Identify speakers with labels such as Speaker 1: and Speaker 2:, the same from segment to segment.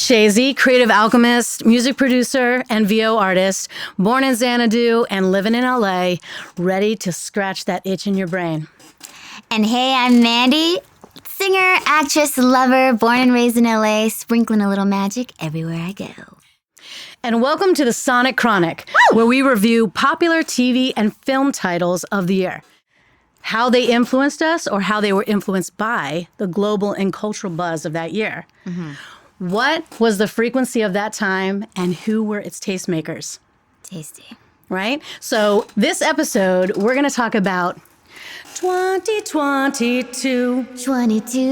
Speaker 1: Shazy, creative alchemist, music producer, and VO artist, born in Xanadu and living in LA, ready to scratch that itch in your brain.
Speaker 2: And hey, I'm Mandy, singer, actress, lover, born and raised in LA, sprinkling a little magic everywhere I go.
Speaker 1: And welcome to the Sonic Chronic, where we review popular TV and film titles of the year. How they influenced us or how they were influenced by the global and cultural buzz of that year. Mm-hmm. What was the frequency of that time and who were its tastemakers?
Speaker 2: Tasty.
Speaker 1: Right? So this episode, we're going to talk about 2022.
Speaker 2: 22.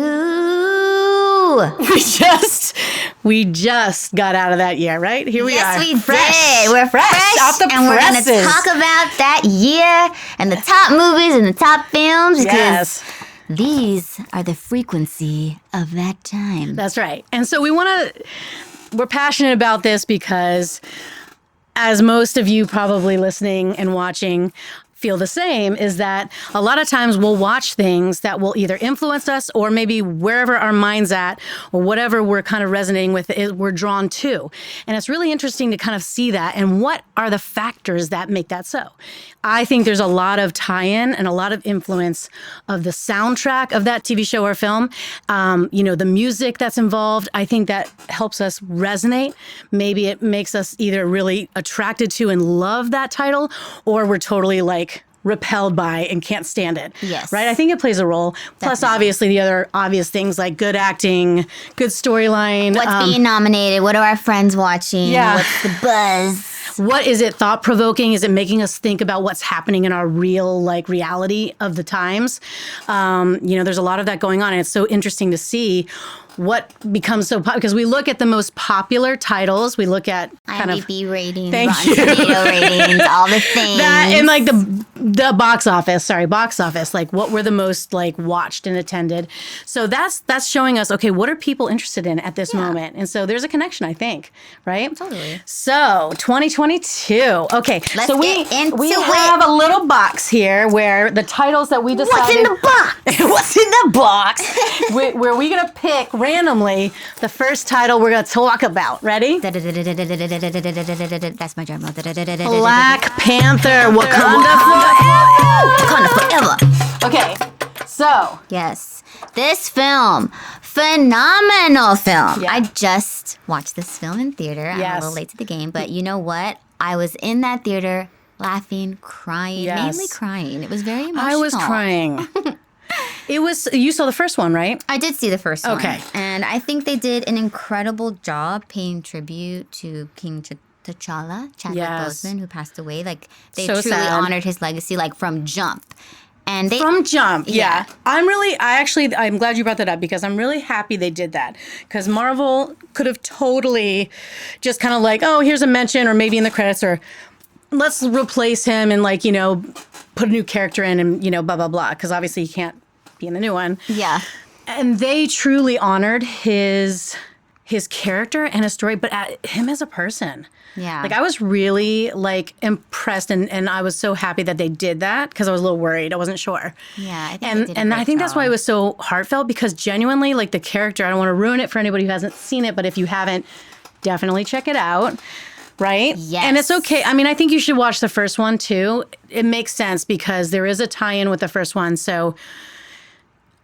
Speaker 1: We just got out of that year, right? Here we are.
Speaker 2: Yes, we
Speaker 1: fresh.
Speaker 2: did. We're fresh
Speaker 1: off the
Speaker 2: and
Speaker 1: presses.
Speaker 2: we're going to talk about that year and the top movies and the top films because these are the frequency of that time.
Speaker 1: That's right. And so we're passionate about this because, as most of you probably listening and watching feel the same, is that a lot of times we'll watch things that will either influence us or maybe wherever our mind's at or whatever we're kind of resonating with, we're drawn to. And it's really interesting to kind of see that and what are the factors that make that so. I think there's a lot of tie-in and a lot of influence of the soundtrack of that TV show or film. The music that's involved, I think that helps us resonate. Maybe it makes us either really attracted to and love that title, or we're totally repelled by and can't stand it.
Speaker 2: Yes.
Speaker 1: Right? I think it plays a role.
Speaker 2: Definitely.
Speaker 1: Plus, obviously, the other obvious things like good acting, good storyline.
Speaker 2: What's being nominated? What are our friends watching?
Speaker 1: Yeah.
Speaker 2: What's the buzz?
Speaker 1: What is it thought-provoking? Is it making us think about what's happening in our real reality of the times? There's a lot of that going on, and it's so interesting to see what becomes so popular, because we look at the most popular titles. We look at
Speaker 2: IMDb ratings,
Speaker 1: Thank
Speaker 2: Rotten
Speaker 1: you.
Speaker 2: Tomato ratings, all the things.
Speaker 1: That and the box office. What were the most watched and attended? So that's showing us, okay, what are people interested in at this moment? And so there's a connection, I think, right?
Speaker 2: Totally.
Speaker 1: So 2022. Okay,
Speaker 2: Let's get into
Speaker 1: we
Speaker 2: it.
Speaker 1: have a little box here where the titles that we decided.
Speaker 2: What's in the box?
Speaker 1: What's in the box? where we're gonna pick randomly the first title we're gonna talk about. Ready?
Speaker 2: That's my drum roll.
Speaker 1: Black Panther, Wakanda Forever. Okay, so
Speaker 2: Yes, this film, phenomenal film.
Speaker 1: Yeah.
Speaker 2: I just watched this film in theater. I'm a little late to the game, but you know what? I was in that theater laughing, crying, mainly crying. It was very emotional.
Speaker 1: I was crying. You saw the first one, right?
Speaker 2: I did see the first one.
Speaker 1: Okay.
Speaker 2: And I think they did an incredible job paying tribute to King T'Challa, Chadwick Boseman, who passed away. They
Speaker 1: So
Speaker 2: truly
Speaker 1: sad.
Speaker 2: honored his legacy, from jump. And
Speaker 1: From jump,
Speaker 2: Yeah.
Speaker 1: I'm glad you brought that up because I'm really happy they did that. Because Marvel could have totally just kind of here's a mention or maybe in the credits or let's replace him and put a new character in and, blah, blah, blah. Because obviously he can't be in the new one.
Speaker 2: Yeah.
Speaker 1: And they truly honored his character and his story, but him as a person.
Speaker 2: Yeah.
Speaker 1: I was really impressed and I was so happy that they did that because I was a little worried. I wasn't sure.
Speaker 2: Yeah, I think they did a
Speaker 1: and
Speaker 2: great
Speaker 1: I think that's
Speaker 2: job.
Speaker 1: why it was so heartfelt because genuinely the character, I don't want to ruin it for anybody who hasn't seen it, but if you haven't, definitely check it out. Right?
Speaker 2: Yes.
Speaker 1: And it's okay. I mean, I think you should watch the first one too. It makes sense because there is a tie-in with the first one. So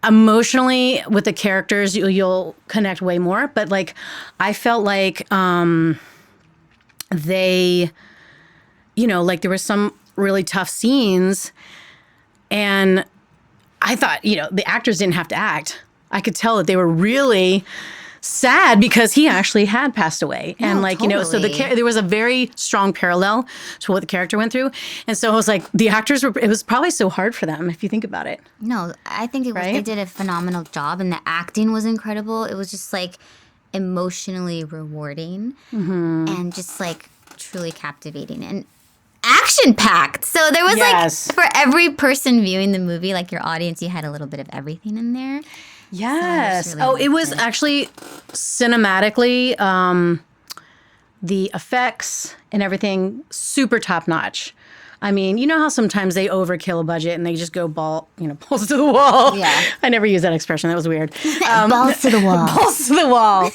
Speaker 1: emotionally with the characters, you'll connect way more. But I felt they, there were some really tough scenes and I thought, the actors didn't have to act. I could tell that they were really sad because he actually had passed away. And so there was a very strong parallel to what the character went through. And so I was the actors it was probably so hard for them if you think about it.
Speaker 2: No, I think it was, they did a phenomenal job and the acting was incredible. It was just emotionally rewarding and just truly captivating and action-packed. So there was for every person viewing the movie, your audience, you had a little bit of everything in there.
Speaker 1: Yes.
Speaker 2: So it was really
Speaker 1: it was actually cinematically, the effects and everything super top notch. I mean, you know how sometimes they overkill a budget and they just go balls to the wall.
Speaker 2: Yeah.
Speaker 1: I never used that expression. That was weird.
Speaker 2: Balls to the wall.
Speaker 1: Balls to the wall.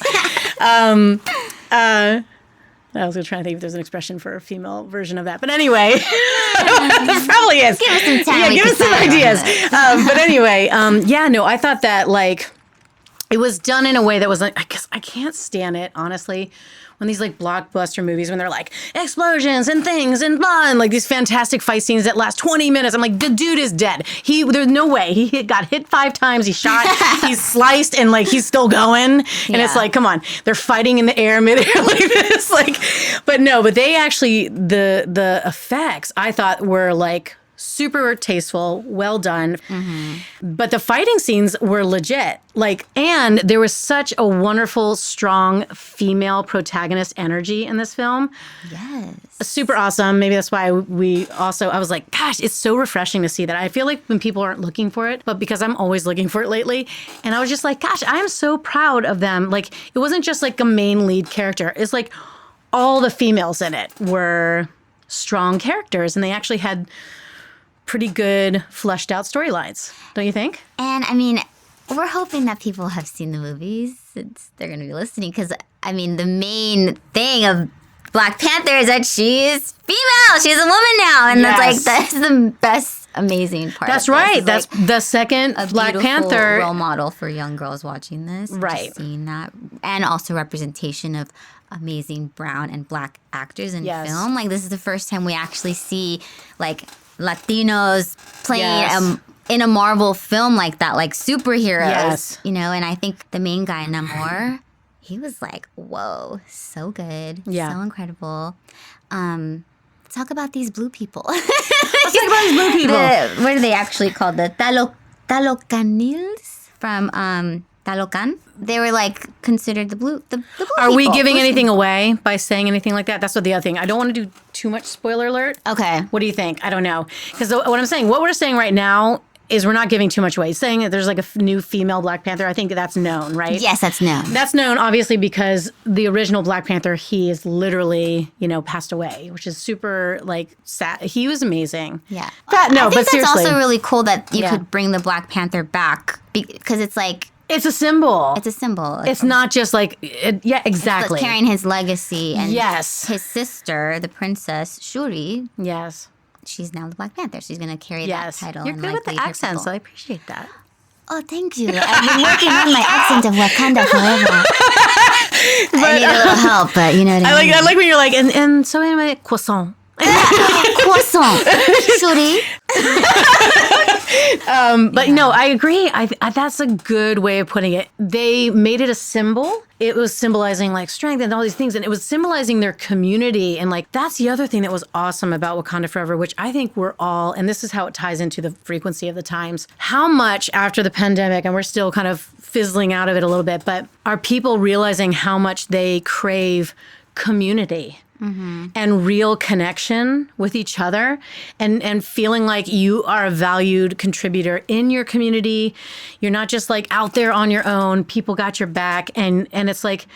Speaker 1: I was trying to think if there's an expression for a female version of that. But anyway, there probably is.
Speaker 2: Give us some time.
Speaker 1: Yeah, give us some ideas. But anyway, I thought that like it was done in a way that was like, I guess I can't stand it, honestly, when these like blockbuster movies, when they're like explosions and things and blah, and like these fantastic fight scenes that last 20 minutes. I'm like, the dude is dead. There's no way. He got hit 5 times. He's shot. He's sliced, and like he's still going. And it's like, come on, they're fighting in the air midair like this. But they actually the effects I thought were like super tasteful, well done. But the fighting scenes were legit. And there was such a wonderful, strong female protagonist energy in this film.
Speaker 2: Yes.
Speaker 1: Super awesome. Maybe that's why I was like, gosh, it's so refreshing to see that. I feel like when people aren't looking for it, but because I'm always looking for it lately. And I was just like, gosh, I'm so proud of them. Like, it wasn't just like a main lead character. It's like all the females in it were strong characters, and they actually had pretty good fleshed out storylines, don't you think?
Speaker 2: And I mean, we're hoping that people have seen the movies since they're going to be listening, because I mean, the main thing of Black Panther is that she's female. She's a woman now, and that's the best, amazing part.
Speaker 1: That's
Speaker 2: of this.
Speaker 1: right.
Speaker 2: It's
Speaker 1: That's
Speaker 2: like
Speaker 1: the second
Speaker 2: a
Speaker 1: Black
Speaker 2: beautiful
Speaker 1: Panther
Speaker 2: role model for young girls watching this.
Speaker 1: Right.
Speaker 2: Just seeing that, and also representation of amazing brown and Black actors in film. Like, this is the first time we actually see like Latinos playing in a Marvel film like that, like superheroes, and I think the main guy, Namor, he was like, whoa, so good, so incredible. Talk about these blue people.
Speaker 1: Let's talk about these blue people.
Speaker 2: What are they actually called? The Talocanils from Talocan. They were like considered the blue people.
Speaker 1: Are we giving anything away by saying anything like that? That's the other thing. I don't want to do too much spoiler alert.
Speaker 2: Okay.
Speaker 1: What do you think? I don't know. Because what we're saying right now is we're not giving too much away. Saying that there's like a new female Black Panther, I think that's known, right?
Speaker 2: Yes, that's known.
Speaker 1: That's known, obviously, because the original Black Panther, he is literally, passed away, which is super, like, sad. He was amazing.
Speaker 2: Yeah.
Speaker 1: I think
Speaker 2: that's
Speaker 1: seriously.
Speaker 2: Also really cool that you could bring the Black Panther back, because it's like...
Speaker 1: It's a symbol.
Speaker 2: It's a symbol.
Speaker 1: It's not just like, exactly.
Speaker 2: It's carrying his legacy. And
Speaker 1: yes.
Speaker 2: His sister, the princess Shuri.
Speaker 1: Yes.
Speaker 2: She's now the Black Panther. She's going to carry that title.
Speaker 1: You're good with the accent, so I appreciate that.
Speaker 2: Oh, thank you. I've been working on my accent of Wakanda Forever. I need a little help, but you know what I mean.
Speaker 1: I like when you're like, and so anyway, croissant.
Speaker 2: Croissant. Shuri.
Speaker 1: But no, I agree. That's a good way of putting it. They made it a symbol. It was symbolizing like strength and all these things. And it was symbolizing their community. And like, that's the other thing that was awesome about Wakanda Forever, which I think we're all, and this is how it ties into the frequency of the times, how much after the pandemic, and we're still kind of fizzling out of it a little bit, but are people realizing how much they crave community? And real connection with each other, and feeling like you are a valued contributor in your community. You're not just like out there on your own. People got your back, and it's like,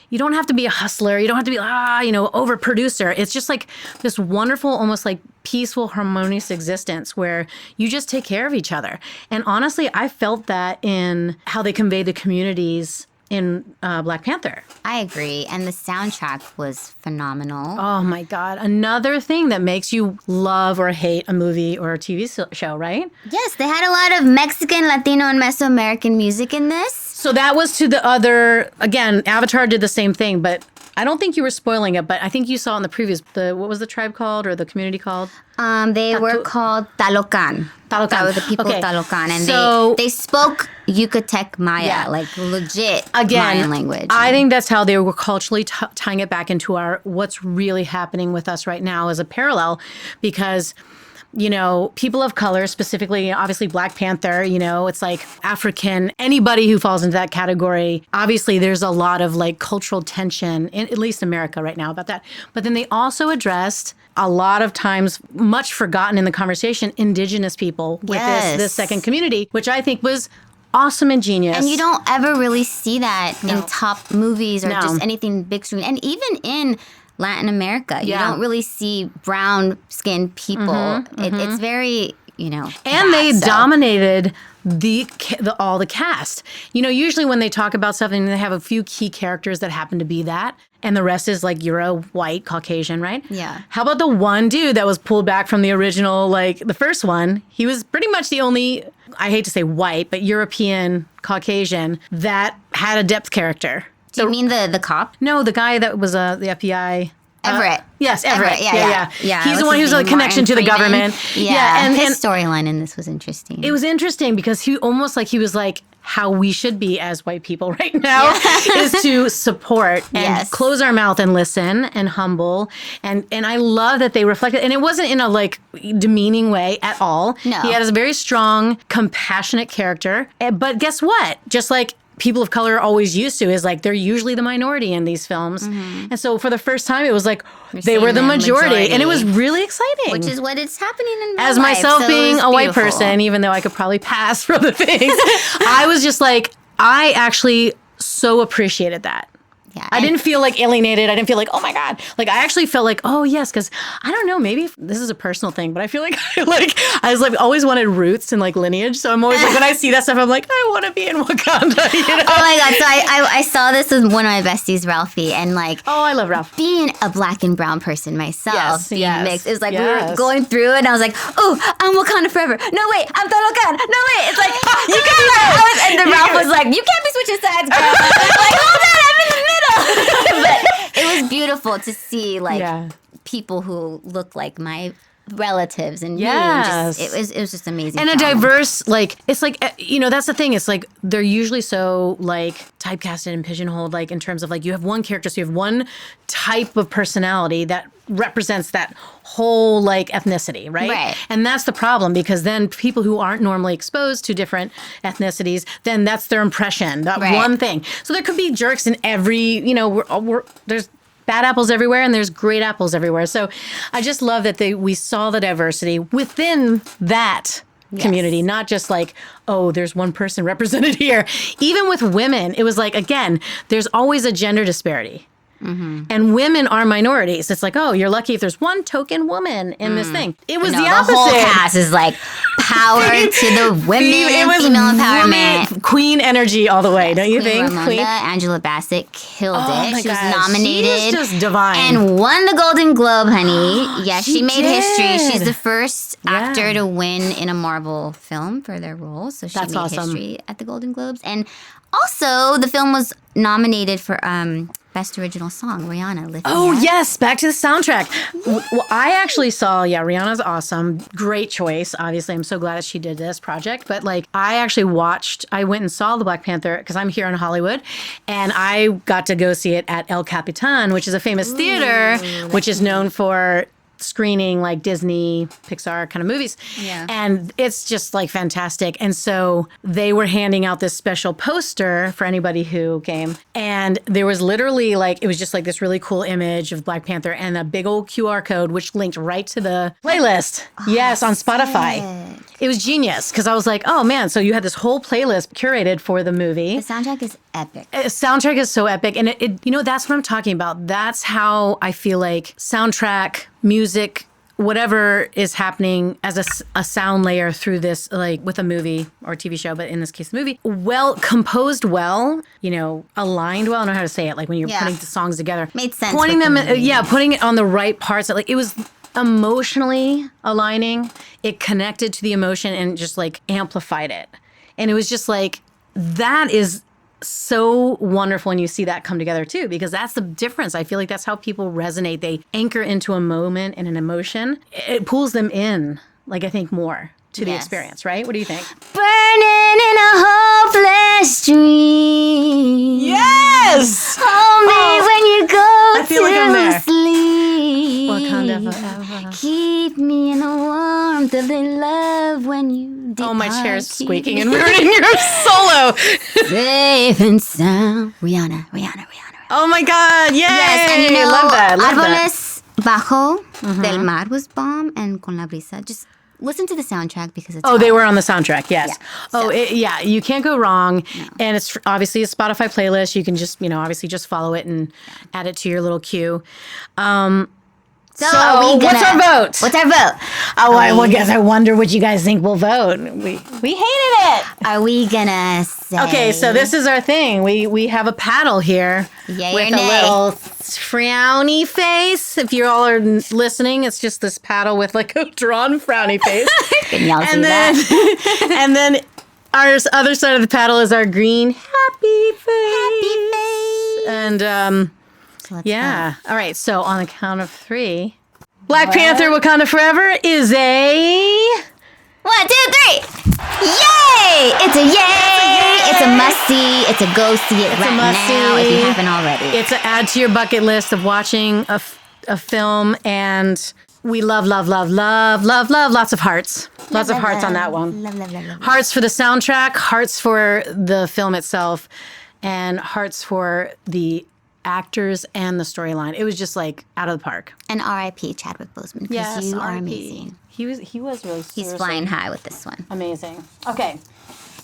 Speaker 1: you don't have to be a hustler. You don't have to be over producer. It's just like this wonderful, almost like peaceful, harmonious existence where you just take care of each other. And honestly, I felt that in how they conveyed the communities in Black Panther.
Speaker 2: I agree. And the soundtrack was phenomenal.
Speaker 1: Oh my God. Another thing that makes you love or hate a movie or a TV show, right?
Speaker 2: Yes, they had a lot of Mexican, Latino, and Mesoamerican music in this. So
Speaker 1: that was to the other, again, Avatar did the same thing, but I don't think you were spoiling it, but I think you saw in the previous, what was the tribe called or the community called?
Speaker 2: They were called Talocan.
Speaker 1: Talocan.
Speaker 2: That were the people of Talocan. And they spoke Yucatec Maya, like legit Mayan language.
Speaker 1: I think that's how they were culturally tying it back into what's really happening with us right now as a parallel, because people of color, specifically, obviously Black Panther, it's like African, anybody who falls into that category, obviously there's a lot of like cultural tension, in at least America right now about that. But then they also addressed a lot of times, much forgotten in the conversation, indigenous people with this second community, which I think was awesome and genius.
Speaker 2: And you don't ever really see that in top movies or just anything big screen. And even in Latin America. You don't really see brown-skinned people. It's very,
Speaker 1: And they dominated all the cast. Usually when they talk about something, they have a few key characters that happen to be that. And the rest is like Euro, white, Caucasian, right?
Speaker 2: Yeah.
Speaker 1: How about the one dude that was pulled back from the original, like the first one? He was pretty much the only, I hate to say white, but European, Caucasian that had a depth character.
Speaker 2: Do you mean the cop?
Speaker 1: No, the guy that was the FBI.
Speaker 2: Everett.
Speaker 1: Yes, Everett.
Speaker 2: Yeah.
Speaker 1: He's the one who's a connection to the government.
Speaker 2: Yeah, and his storyline in this was interesting.
Speaker 1: It was interesting because he was like, how we should be as white people right now is to support and close our mouth and listen and humble. And I love that they reflected, and it wasn't in a like demeaning way at all.
Speaker 2: No.
Speaker 1: He had a very strong, compassionate character. But guess what? Just like people of color are always used to, is like they're usually the minority in these films. And so for the first time, it was like they were the majority. And it was really exciting.
Speaker 2: Which is what is happening in real
Speaker 1: As
Speaker 2: life,
Speaker 1: myself
Speaker 2: so
Speaker 1: being a white
Speaker 2: beautiful.
Speaker 1: person, even though I could probably pass for the things, I was just like, I actually so appreciated that.
Speaker 2: Yeah,
Speaker 1: I didn't feel like alienated. I didn't feel like, oh my God. Like I actually felt like, oh yes, because I don't know, maybe this is a personal thing, but I feel like I was like always wanted roots and like lineage. So I'm always like when I see that stuff, I'm like, I want to be in Wakanda.
Speaker 2: Oh my God. So I saw this with one of my besties, Ralphie, and like
Speaker 1: I love Ralph.
Speaker 2: Being a black and brown person myself, being mixed, it was like we were going through it and I was like, oh, I'm Wakanda Forever. No wait, I'm Wakanda. No wait. It's like you can't and then Ralph was like, you can't be switching sides, girl. Like, hold on, I'm in the middle. But it was beautiful to see like people who look like my relatives and me. And just, it was just amazing.
Speaker 1: And a diverse, like, it's like, that's the thing. It's like they're usually so like typecasted and pigeonholed, like in terms of like you have one character, so you have one type of personality that represents that whole like ethnicity, right? And that's the problem, because then people who aren't normally exposed to different ethnicities, then that's their impression, that one thing. So there could be jerks in every, there's bad apples everywhere and there's great apples everywhere. So I just love that we saw the diversity within that community, not just like, oh, there's one person represented here. Even with women, it was like, again, there's always a gender disparity. And women are minorities. It's like, oh, you're lucky if there's one token woman in this thing. It was the opposite.
Speaker 2: The whole cast is like power to the women.
Speaker 1: It was
Speaker 2: female empowerment.
Speaker 1: Queen energy all the way, don't you think?
Speaker 2: Queen Angela Bassett killed it. She was nominated.
Speaker 1: She was just divine.
Speaker 2: And won the Golden Globe, honey. Yeah, she made history. She's the first actor to win in a Marvel film for their role. So she made history at the Golden Globes. And also, the film was nominated for Best Original Song, Rihanna. Lift Me Up.
Speaker 1: Yes, back to the soundtrack. Well, I actually saw, Rihanna's awesome. Great choice. Obviously, I'm so glad that she did this project. But like, I went and saw the Black Panther because I'm here in Hollywood. And I got to go see it at El Capitan, which is a famous theater, which is known for screening like Disney, Pixar kind of movies. And it's just like fantastic. And so they were handing out this special poster for anybody who came. And there was literally like, it was just like this really cool image of Black Panther and a big old QR code, which linked right to the playlist. On Spotify. It was genius because I was like, oh man, so you had this whole playlist curated for the movie.
Speaker 2: The soundtrack is epic.
Speaker 1: The soundtrack is so epic. And it that's what I'm talking about. That's how I feel like soundtrack, music, whatever is happening as a sound layer through this, like with a movie or TV show, but in this case, the movie, composed well, aligned well. I don't know how to say it. Like when you're putting the songs together.
Speaker 2: Made sense.
Speaker 1: Putting it on the right parts. Like it was emotionally aligning. It connected to the emotion and just like amplified it. And it was just like, that is so wonderful when you see that come together too, because that's the difference. I feel like that's how people resonate. They anchor into a moment and an emotion. It pulls them in, like I think more to the experience, right? What do you think?
Speaker 2: Burning in a hopeless dream.
Speaker 1: Yes!
Speaker 2: Hold me when you go
Speaker 1: I feel like I'm there.
Speaker 2: sleep.
Speaker 1: Wakanda Forever.
Speaker 2: Keep me in the warmth of their love when you depart.
Speaker 1: Oh, my chair's squeaking and ruining your solo.
Speaker 2: Safe and sound. Rihanna.
Speaker 1: Oh my God, yay!
Speaker 2: Yes, and
Speaker 1: I love that.
Speaker 2: Árboles Bajo del Mar was bomb, and Con la Brisa, just listen to the soundtrack because it's
Speaker 1: they were on the soundtrack, yes.
Speaker 2: Yeah,
Speaker 1: You can't go wrong. No. And it's obviously a Spotify playlist. You can just, obviously just follow it and add it to your little queue. So what's our vote?
Speaker 2: What's our vote?
Speaker 1: I wonder what you guys think we'll vote. We hated it.
Speaker 2: Are we gonna say?
Speaker 1: Okay, so this is our thing. We have a paddle here
Speaker 2: Yay
Speaker 1: with
Speaker 2: or nay?
Speaker 1: a little frowny face. If you all are listening, it's just this paddle with like a drawn frowny face.
Speaker 2: Can y'all see
Speaker 1: then,
Speaker 2: that?
Speaker 1: And then our other side of the paddle is our green happy face.
Speaker 2: Happy face.
Speaker 1: And
Speaker 2: So
Speaker 1: yeah. All right. So on the count of 3, Black Panther Wakanda Forever is a
Speaker 2: 1, 2, 3. Yay! It's a yay! It's a must-see. It's a go see it right now if you haven't already.
Speaker 1: It's an add to your bucket list of watching a film, and we love lots of hearts. Lots of hearts on that one.
Speaker 2: Love.
Speaker 1: Hearts for the soundtrack, hearts for the film itself, and hearts for the actors and the storyline. It was just like out of the park.
Speaker 2: And R.I.P. Chadwick Boseman, because you are amazing.
Speaker 1: He was really
Speaker 2: He's flying high with this one.
Speaker 1: amazing. Okay.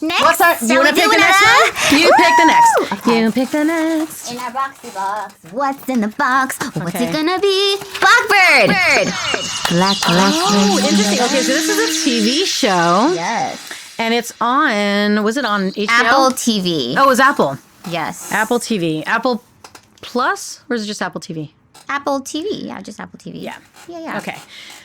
Speaker 2: Next,
Speaker 1: do you want to pick the next one? You pick the next. Okay. You pick the next.
Speaker 2: In our boxy box, what's in the box? What's
Speaker 1: Okay.
Speaker 2: it gonna be? Blackbird. Black.
Speaker 1: Oh, interesting. Okay, so this is a TV show.
Speaker 2: Yes.
Speaker 1: And it's on, was it on HBO?
Speaker 2: Apple TV.
Speaker 1: Oh, it was Apple.
Speaker 2: Yes.
Speaker 1: Apple TV. Apple Plus? Or is it just Apple TV?
Speaker 2: Apple TV. Yeah, just Apple TV.
Speaker 1: Yeah.
Speaker 2: Yeah.
Speaker 1: Okay.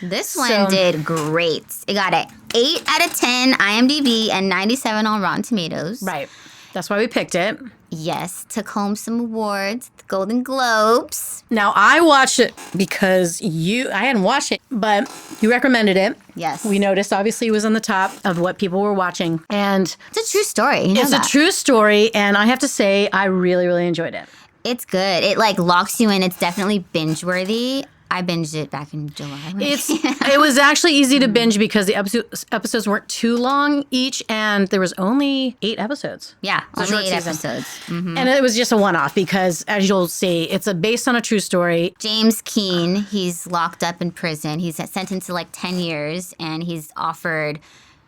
Speaker 2: This one did great. It got an 8 out of 10 IMDb and 97 on Rotten Tomatoes.
Speaker 1: Right. That's why we picked it.
Speaker 2: Yes. Took home some awards. The Golden Globes.
Speaker 1: Now, I watched it because I hadn't watched it, but you recommended it.
Speaker 2: Yes.
Speaker 1: We noticed, obviously, it was on the top of what people were watching. And
Speaker 2: It's a true story. You know
Speaker 1: it's
Speaker 2: that.
Speaker 1: a true story. And I have to say, I really, really enjoyed it.
Speaker 2: It's good. It like locks you in. It's definitely binge worthy. I binged it back in July.
Speaker 1: It was actually easy to binge because the episodes weren't too long each, and there was only 8 episodes.
Speaker 2: Yeah,
Speaker 1: It's a
Speaker 2: only
Speaker 1: short
Speaker 2: 8
Speaker 1: season.
Speaker 2: episodes. Mm-hmm.
Speaker 1: And it was just a one-off because, as you'll see, it's based on a true story.
Speaker 2: James Keene, he's locked up in prison. He's sentenced to like 10 years, and he's offered,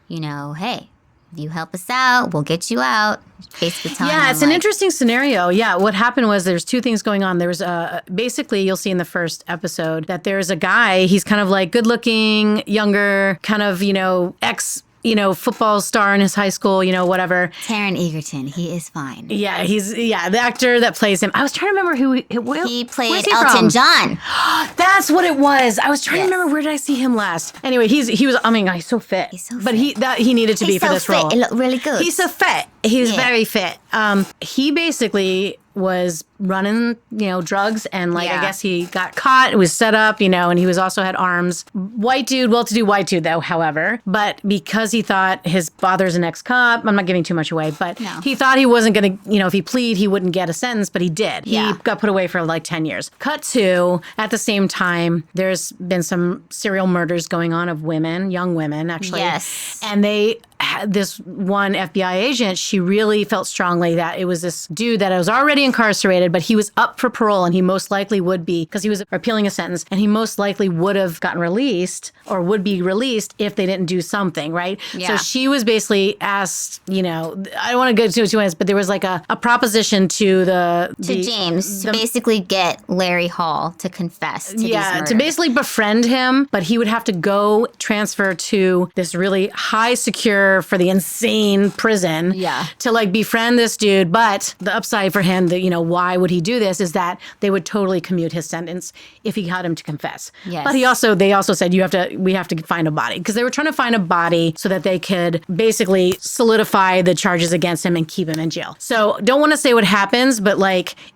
Speaker 2: hey, if you help us out, we'll get you out. Basically telling
Speaker 1: Yeah,
Speaker 2: him,
Speaker 1: it's an interesting scenario. Yeah, what happened was there's 2 things going on. There's basically, you'll see in the first episode that there's a guy, he's kind of like good-looking, younger, kind of, ex football star in his high school, whatever.
Speaker 2: Taron Egerton, he is fine.
Speaker 1: Yeah, the actor that plays him. I was trying to remember who
Speaker 2: He played
Speaker 1: where's he
Speaker 2: Elton
Speaker 1: from?
Speaker 2: John.
Speaker 1: That's what it was. I was trying to remember, where did I see him last? Anyway, he was. I mean, he's so fit.
Speaker 2: He's so
Speaker 1: but
Speaker 2: fit.
Speaker 1: he needed to be
Speaker 2: He's
Speaker 1: for
Speaker 2: so
Speaker 1: this
Speaker 2: fit.
Speaker 1: role.
Speaker 2: It looked really good.
Speaker 1: He's so fit. He's
Speaker 2: Yeah.
Speaker 1: very fit. He basically was running, drugs, and I
Speaker 2: Yeah.
Speaker 1: guess he got caught. It was set up, and he was also had arms. White dude, well-to-do white dude though, however. But because he thought his father's an ex-cop, I'm not giving too much away, but he thought he wasn't going to, if he plead, he wouldn't get a sentence, but he did.
Speaker 2: Yeah.
Speaker 1: He got put away for like 10 years. Cut to, at the same time, there's been some serial murders going on of women, young women, actually.
Speaker 2: Yes.
Speaker 1: And this one FBI agent, she really felt strongly that it was this dude that was already incarcerated, but he was up for parole, and he most likely would be, because he was appealing a sentence, and he most likely would have gotten released or would be released if they didn't do something, right?
Speaker 2: Yeah.
Speaker 1: So she was basically asked, I don't want to go too much, but there was like a proposition to
Speaker 2: James to basically get Larry Hall to confess to these murders.
Speaker 1: to basically befriend him, but he would have to go transfer to this really high secure for the insane prison to like befriend this dude. But the upside for him, why would he do this, is that they would totally commute his sentence if he got him to confess.
Speaker 2: Yes.
Speaker 1: But they also said we have to find a body, because they were trying to find a body so that they could basically solidify the charges against him and keep him in jail. So don't want to say what happens, but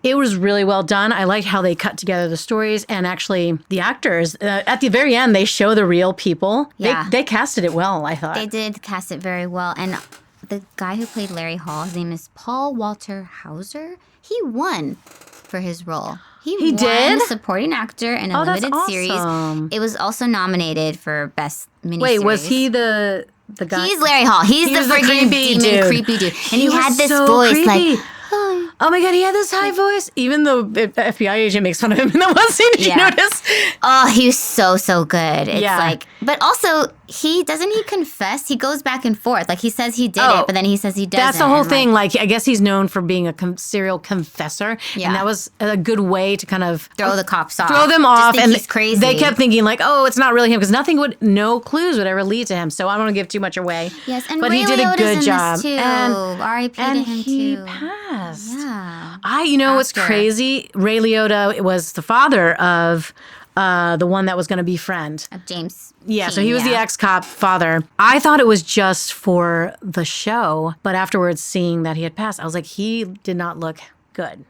Speaker 1: it was really well done. I liked how they cut together the stories, and actually the actors at the very end, they show the real people.
Speaker 2: Yeah.
Speaker 1: They casted it well, I thought.
Speaker 2: They did cast it very well. And the guy who played Larry Hall, his name is Paul Walter Hauser. He won for his role. He won
Speaker 1: did?
Speaker 2: supporting actor in a
Speaker 1: that's
Speaker 2: limited series.
Speaker 1: awesome.
Speaker 2: It was also nominated for best miniseries.
Speaker 1: Wait, was he the guy?
Speaker 2: He's Larry Hall. He's
Speaker 1: He was
Speaker 2: the
Speaker 1: the
Speaker 2: freaking
Speaker 1: creepy
Speaker 2: demon
Speaker 1: dude.
Speaker 2: creepy dude. And he
Speaker 1: was
Speaker 2: had this
Speaker 1: so
Speaker 2: voice
Speaker 1: creepy.
Speaker 2: like, "Hi."
Speaker 1: Oh my God, he had this high voice. Even the FBI agent makes fun of him in the one scene. Did you notice?
Speaker 2: Oh, he was so good. It's
Speaker 1: Yeah.
Speaker 2: but also doesn't he confess? He goes back and forth. Like he says he did it, but then he says he doesn't.
Speaker 1: That's the whole thing. Like, I guess he's known for being a serial confessor.
Speaker 2: Yeah.
Speaker 1: And that was a good way to kind of
Speaker 2: throw the cops off.
Speaker 1: Throw them off.
Speaker 2: And he's crazy.
Speaker 1: They kept thinking like, oh, it's not really him, because no clues would ever lead to him. So I don't want to give too much away.
Speaker 2: Yes, and
Speaker 1: but
Speaker 2: Ray
Speaker 1: he did a good
Speaker 2: Liotta's
Speaker 1: job.
Speaker 2: In this too. R.I.P. to him
Speaker 1: he
Speaker 2: too.
Speaker 1: Passed.
Speaker 2: Yeah.
Speaker 1: What's crazy? Ray Liotta was the father of the one that was going to befriend
Speaker 2: James.
Speaker 1: Yeah, so he was the ex-cop father. I thought it was just for the show, but afterwards seeing that he had passed, I was like, he did not look good.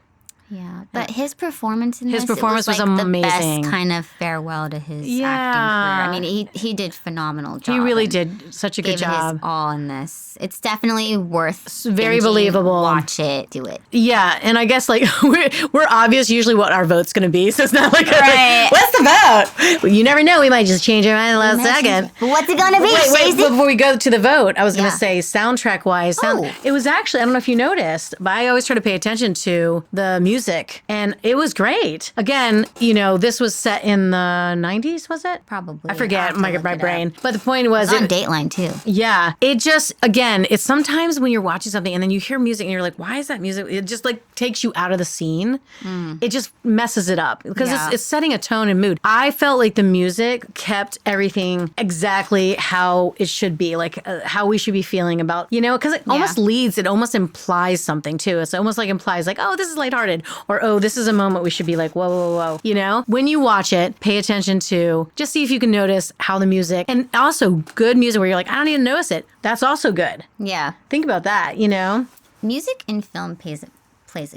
Speaker 2: Yeah, but his performance in
Speaker 1: his performance was
Speaker 2: like
Speaker 1: amazing.
Speaker 2: The best kind of farewell to his acting career. I mean, he did phenomenal job.
Speaker 1: He really did such a good job.
Speaker 2: His all in this. It's definitely worth.
Speaker 1: Very
Speaker 2: binging,
Speaker 1: believable.
Speaker 2: Watch it. Do it.
Speaker 1: Yeah, and I guess like we're obvious usually what our vote's going to be, so it's not like
Speaker 2: right.
Speaker 1: What's the vote? Well, you never know. We might just change our mind in the last second.
Speaker 2: What's it going to be?
Speaker 1: Wait, before we go to the vote, I was going to say soundtrack wise. It was actually, I don't know if you noticed, but I always try to pay attention to the music, and it was great. Again, this was set in the 90s, was it?
Speaker 2: Probably.
Speaker 1: I forget my brain. But the point was
Speaker 2: it was on Dateline too.
Speaker 1: Yeah. It just, again, it's sometimes when you're watching something and then you hear music and you're like, why is that music? It just like takes you out of the scene. It just messes it up because it's setting a tone and mood. I felt like the music kept everything exactly how it should be, like how we should be feeling about, because it almost leads, it almost implies something too. It's almost like implies like, oh, this is lighthearted, or oh, this is a moment we should be like, whoa, whoa, whoa. When you watch it, pay attention to, just see if you can notice how the music, and also good music where you're like, I don't even notice it. That's also good.
Speaker 2: Yeah.
Speaker 1: Think about that,
Speaker 2: Music in film plays a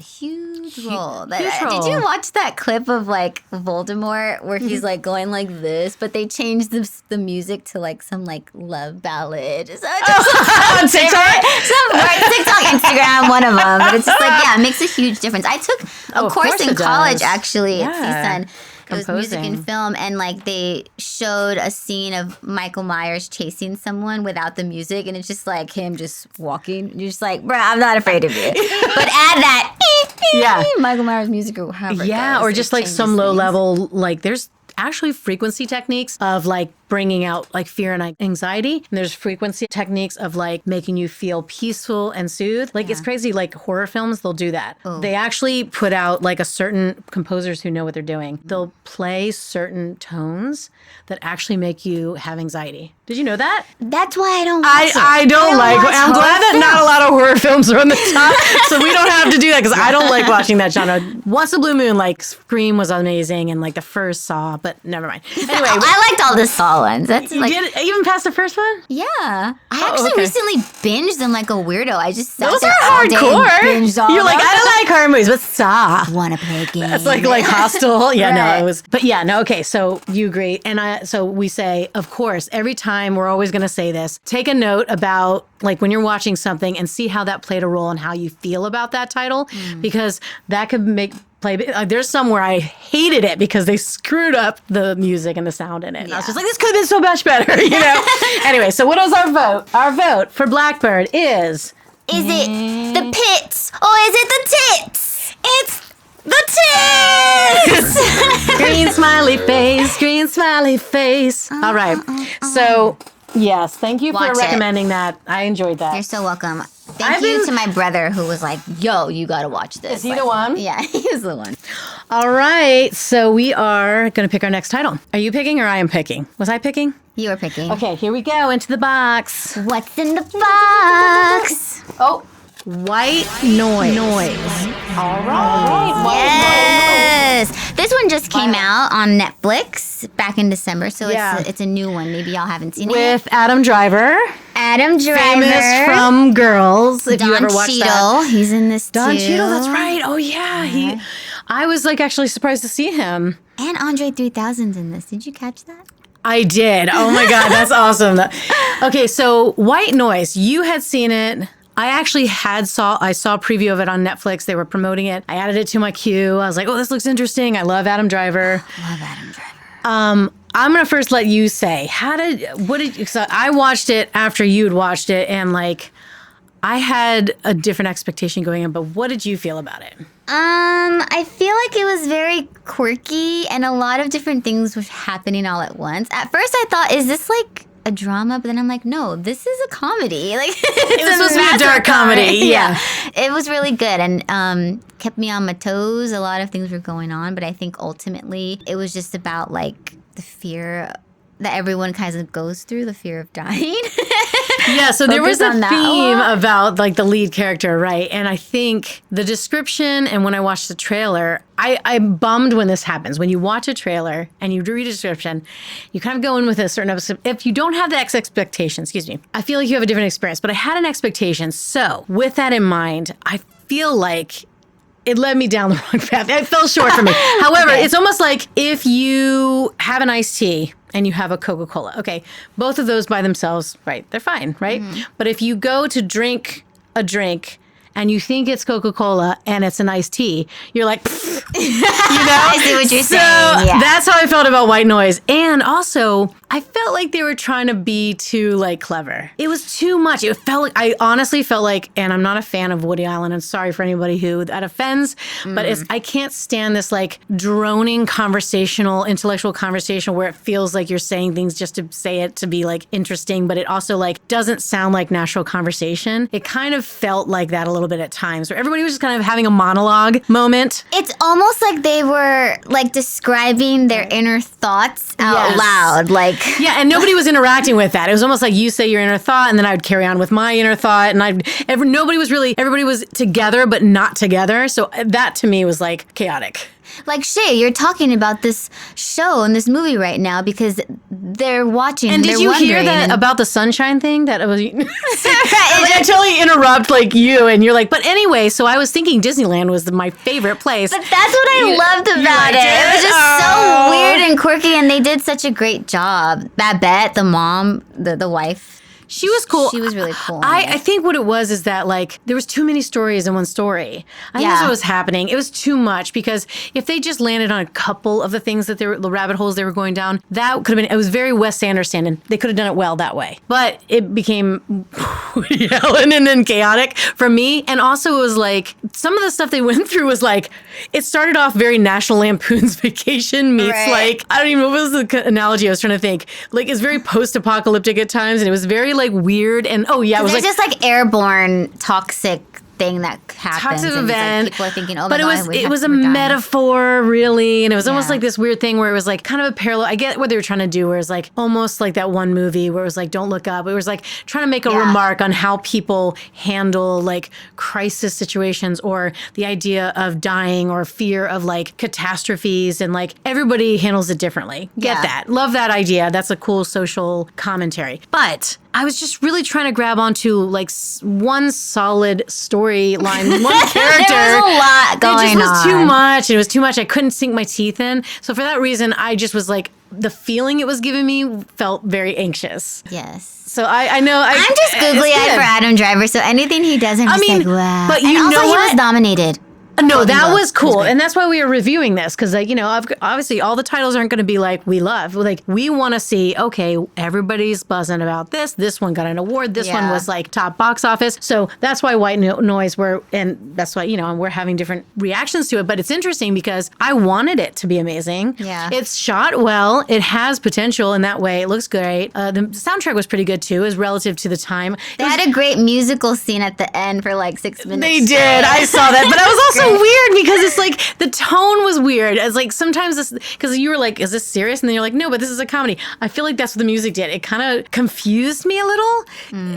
Speaker 2: huge role.
Speaker 1: Huge role.
Speaker 2: Did you watch that clip of like Voldemort where he's like going like this, but they changed the music to like some like love ballad? So
Speaker 1: on TikTok?
Speaker 2: TikTok, Instagram, one of them. But it's just like, it makes a huge difference. I took a course in college actually at CSUN. It was music and film, and like they showed a scene of Michael Myers chasing someone without the music, and it's just like him just walking. You're just like, bruh, I'm not afraid of you. But add that Michael Myers music or however.
Speaker 1: Yeah, or just like some low level, like there's actually frequency techniques of like bringing out like fear and anxiety. And there's frequency techniques of like making you feel peaceful and soothed. Like it's crazy, like horror films, they'll do that. Oh. They actually put out like a certain composers who know what they're doing. They'll play certain tones that actually make you have anxiety. Did you know that?
Speaker 2: That's why I don't watch it.
Speaker 1: I don't like it. I'm glad that not a lot of horror films are on the top, so we don't have to do that because I don't like watching that genre. Once a Blue Moon, like Scream was amazing and like the first Saw, but never mind. Anyway.
Speaker 2: I liked all the Saw ones. That's
Speaker 1: you
Speaker 2: like,
Speaker 1: did even past the first one?
Speaker 2: Yeah. I actually recently binged them like a weirdo. I just sat
Speaker 1: Those
Speaker 2: there
Speaker 1: are
Speaker 2: all day
Speaker 1: hardcore.
Speaker 2: and binged all
Speaker 1: You're like, I don't like horror movies, but Saw.
Speaker 2: Want to play a game.
Speaker 1: That's like Hostel. Yeah,
Speaker 2: Right.
Speaker 1: no, it was. But yeah, no, okay. So you agree. And so we say, of course, every time we're always going to say this, take a note about like when you're watching something and see how that played a role in how you feel about that title, because that could there's some where I hated it because they screwed up the music and the sound in it. And I was just like, this could have been so much better, Anyway, so what was our vote? Our vote for Blackbird is
Speaker 2: it the pits or is it the tits? It's the tits!
Speaker 1: Green smiley face, green smiley face. All right. So, yes, thank you for recommending that. I enjoyed that.
Speaker 2: You're so welcome. Thank you to my brother who was like, yo, you got to watch this.
Speaker 1: Is he the one?
Speaker 2: Yeah, he was the one.
Speaker 1: All right. So we are going to pick our next title. Are you picking or I am picking? Was I picking?
Speaker 2: You were picking.
Speaker 1: Okay, here we go. Into the box.
Speaker 2: What's in the box?
Speaker 1: Oh, White Noise. All right.
Speaker 2: Yes. This one just came out on Netflix back in December, so it's a new one. Maybe y'all haven't seen it
Speaker 1: with Adam Driver.
Speaker 2: Famous
Speaker 1: from Girls. If you ever watched
Speaker 2: Cheadle.
Speaker 1: that.
Speaker 2: He's in this too.
Speaker 1: Don Cheadle, that's right. Oh yeah. I was like actually surprised to see him.
Speaker 2: And Andre 3000's in this. Did you catch that?
Speaker 1: I did. Oh my God, that's awesome. Okay, so White Noise, you had seen it. I actually saw a preview of it on Netflix. They were promoting it. I added it to my queue. I was like, oh, this looks interesting. I love Adam Driver. I'm going to first let you say, so I watched it after you'd watched it, and like, I had a different expectation going in, but what did you feel about it?
Speaker 2: I feel like it was very quirky and a lot of different things were happening all at once. At first I thought, is this like a drama, but then I'm like, no, this is a comedy. Like
Speaker 1: It was supposed to be a dark comedy. Yeah.
Speaker 2: It was really good and kept me on my toes. A lot of things were going on, but I think ultimately it was just about like the fear that everyone kind of goes through, the fear of dying.
Speaker 1: Yeah, so there was a theme about like the lead character, right? And I think the description and when I watched the trailer, I'm bummed when this happens. When you watch a trailer and you read a description, you kind of go in with a certain episode. If you don't have the expectation, I feel like you have a different experience, but I had an expectation. So with that in mind, I feel like it led me down the wrong path. It fell short for me. However, It's almost like if you have an iced tea and you have a Coca-Cola. Okay, both of those by themselves, right, they're fine, right? But if you go to drink a drink and you think it's Coca-Cola and it's an iced tea, you're like, you know?
Speaker 2: I see what you're saying. Yeah.
Speaker 1: That's how I felt about White Noise. And also, I felt like they were trying to be too like clever. It was too much. It felt like, I honestly felt like, and I'm not a fan of Woody Allen. I'm sorry for anybody who that offends, but I can't stand this like droning intellectual conversation where it feels like you're saying things just to say it to be like interesting, but it also like doesn't sound like natural conversation. It kind of felt like that a little bit at times where everybody was just kind of having a monologue moment.
Speaker 2: It's almost like they were like describing their inner thoughts out loud. Like,
Speaker 1: yeah, and nobody was interacting with that. It was almost like you say your inner thought, and then I would carry on with my inner thought, and everybody was together, but not together. So that to me was like chaotic.
Speaker 2: Like, Shay, you're talking about this show and this movie right now because they're watching.
Speaker 1: And did you hear that about the sunshine thing? That it was. I totally interrupt like you, and you're like, but anyway. So I was thinking Disneyland was my favorite place.
Speaker 2: But that's what I loved about it. It was just so weird and quirky, and they did such a great job. Babette, the mom, the wife.
Speaker 1: She was cool.
Speaker 2: She was really cool.
Speaker 1: I think what it was is that like there was too many stories in one story. I think that's what was happening. It was too much because if they just landed on a couple of the things that the rabbit holes they were going down, that could have been. It was very Wes Anderson, and they could have done it well that way. But it became yelling and then chaotic for me. And also it was like some of the stuff they went through was like it started off very National Lampoon's Vacation meets like I don't even know what was the analogy I was trying to think. Like it's very post-apocalyptic at times, and it was very like weird and it was
Speaker 2: like just like airborne toxic thing that happens.
Speaker 1: Toxic event.
Speaker 2: Like people are thinking, oh
Speaker 1: but
Speaker 2: my God,
Speaker 1: it was a metaphor, really, and it was almost like this weird thing where it was like kind of a parallel. I get what they were trying to do, where it's like almost like that one movie where it was like "Don't Look Up." It was like trying to make a remark on how people handle like crisis situations or the idea of dying or fear of like catastrophes, and like everybody handles it differently. Get that? Love that idea. That's a cool social commentary, but I was just really trying to grab onto like one solid storyline, one character.
Speaker 2: There was a lot going on.
Speaker 1: It just was too much. It was too much. I couldn't sink my teeth in. So for that reason, I just was like, the feeling it was giving me felt very anxious.
Speaker 2: Yes.
Speaker 1: So I know.
Speaker 2: I'm just googly-eyed for Adam Driver, so anything he does, I'm just like, wow.
Speaker 1: But you know
Speaker 2: he
Speaker 1: what?
Speaker 2: was nominated.
Speaker 1: No, that was cool. And that's why we were reviewing this. Because, like, you know, obviously all the titles aren't going to be like, we love. Like, we want to see, okay, everybody's buzzing about this. This one got an award. This one was like top box office. So that's why White Noise and that's why, you know, we're having different reactions to it. But it's interesting because I wanted it to be amazing.
Speaker 2: Yeah.
Speaker 1: It's shot well. It has potential in that way. It looks great. The soundtrack was pretty good too, as relative to the time.
Speaker 2: They had a great musical scene at the end for like 6 minutes.
Speaker 1: They did. I saw that. But I was also weird because it's like the tone was weird. It's like sometimes this, because you were like, is this serious? And then you're like, no, but this is a comedy. I feel like that's what the music did. It kind of confused me a little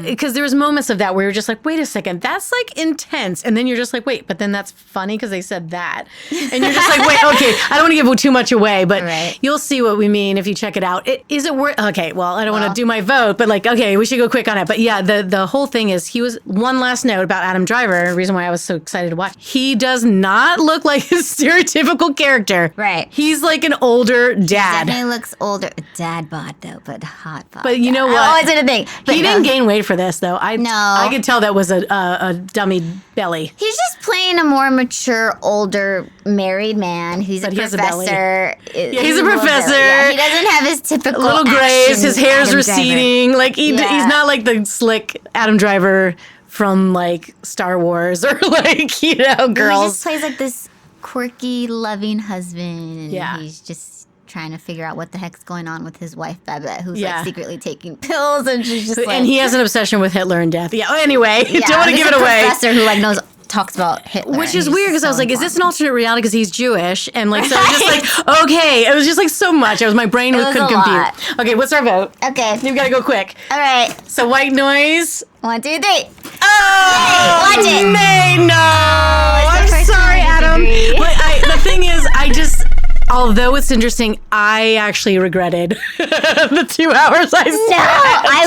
Speaker 1: because there was moments of that where you're just like, wait a second, that's like intense. And then you're just like, wait, but then that's funny because they said that. And you're just like, wait, okay, I don't want to give too much away, but you'll see what we mean if you check it out. Is it worth, okay, well, I don't want to do my vote, but like, okay, we should go quick on it. But yeah, the whole thing is one last note about Adam Driver, the reason why I was so excited to watch. He does not look like his stereotypical character.
Speaker 2: Right.
Speaker 1: He's like an older dad.
Speaker 2: Definitely looks older. Dad bod though, but hot bod.
Speaker 1: But you know what?
Speaker 2: I always did a thing. But
Speaker 1: he didn't gain weight for this though.
Speaker 2: I
Speaker 1: could tell that was a dummy belly.
Speaker 2: He's just playing a more mature, older, married man. He's a professor.
Speaker 1: He's a professor.
Speaker 2: Yeah, he doesn't have his typical
Speaker 1: little grays. His hair's
Speaker 2: Adam
Speaker 1: receding.
Speaker 2: Driver.
Speaker 1: Like he's not like the slick Adam Driver from like Star Wars or like, you know, girls.
Speaker 2: He just plays like this quirky, loving husband. And he's just trying to figure out what the heck's going on with his wife Babette, who's
Speaker 1: Yeah.
Speaker 2: like secretly taking pills, and she's just like,
Speaker 1: And he has an obsession with Hitler and death. Yeah. Anyway,
Speaker 2: yeah,
Speaker 1: don't want to give it away.
Speaker 2: Professor who like talks about Hitler,
Speaker 1: Which
Speaker 2: and
Speaker 1: is
Speaker 2: he's
Speaker 1: weird because I was
Speaker 2: so
Speaker 1: like, is this an
Speaker 2: informed.
Speaker 1: alternate reality because he's Jewish? And like, so I was just like, okay. It was just like so much. My brain
Speaker 2: was
Speaker 1: couldn't
Speaker 2: a lot.
Speaker 1: compute. Okay, what's our vote?
Speaker 2: Okay,
Speaker 1: You've got to go quick.
Speaker 2: all right,
Speaker 1: So white noise.
Speaker 2: 1, 2, 3.
Speaker 1: Oh,
Speaker 2: Watch it.
Speaker 1: Nay, no. I'm
Speaker 2: the first
Speaker 1: sorry,
Speaker 2: time I
Speaker 1: Adam.
Speaker 2: disagree.
Speaker 1: But the thing is, although it's interesting, I actually regretted the 2 hours I
Speaker 2: No,
Speaker 1: spent.
Speaker 2: I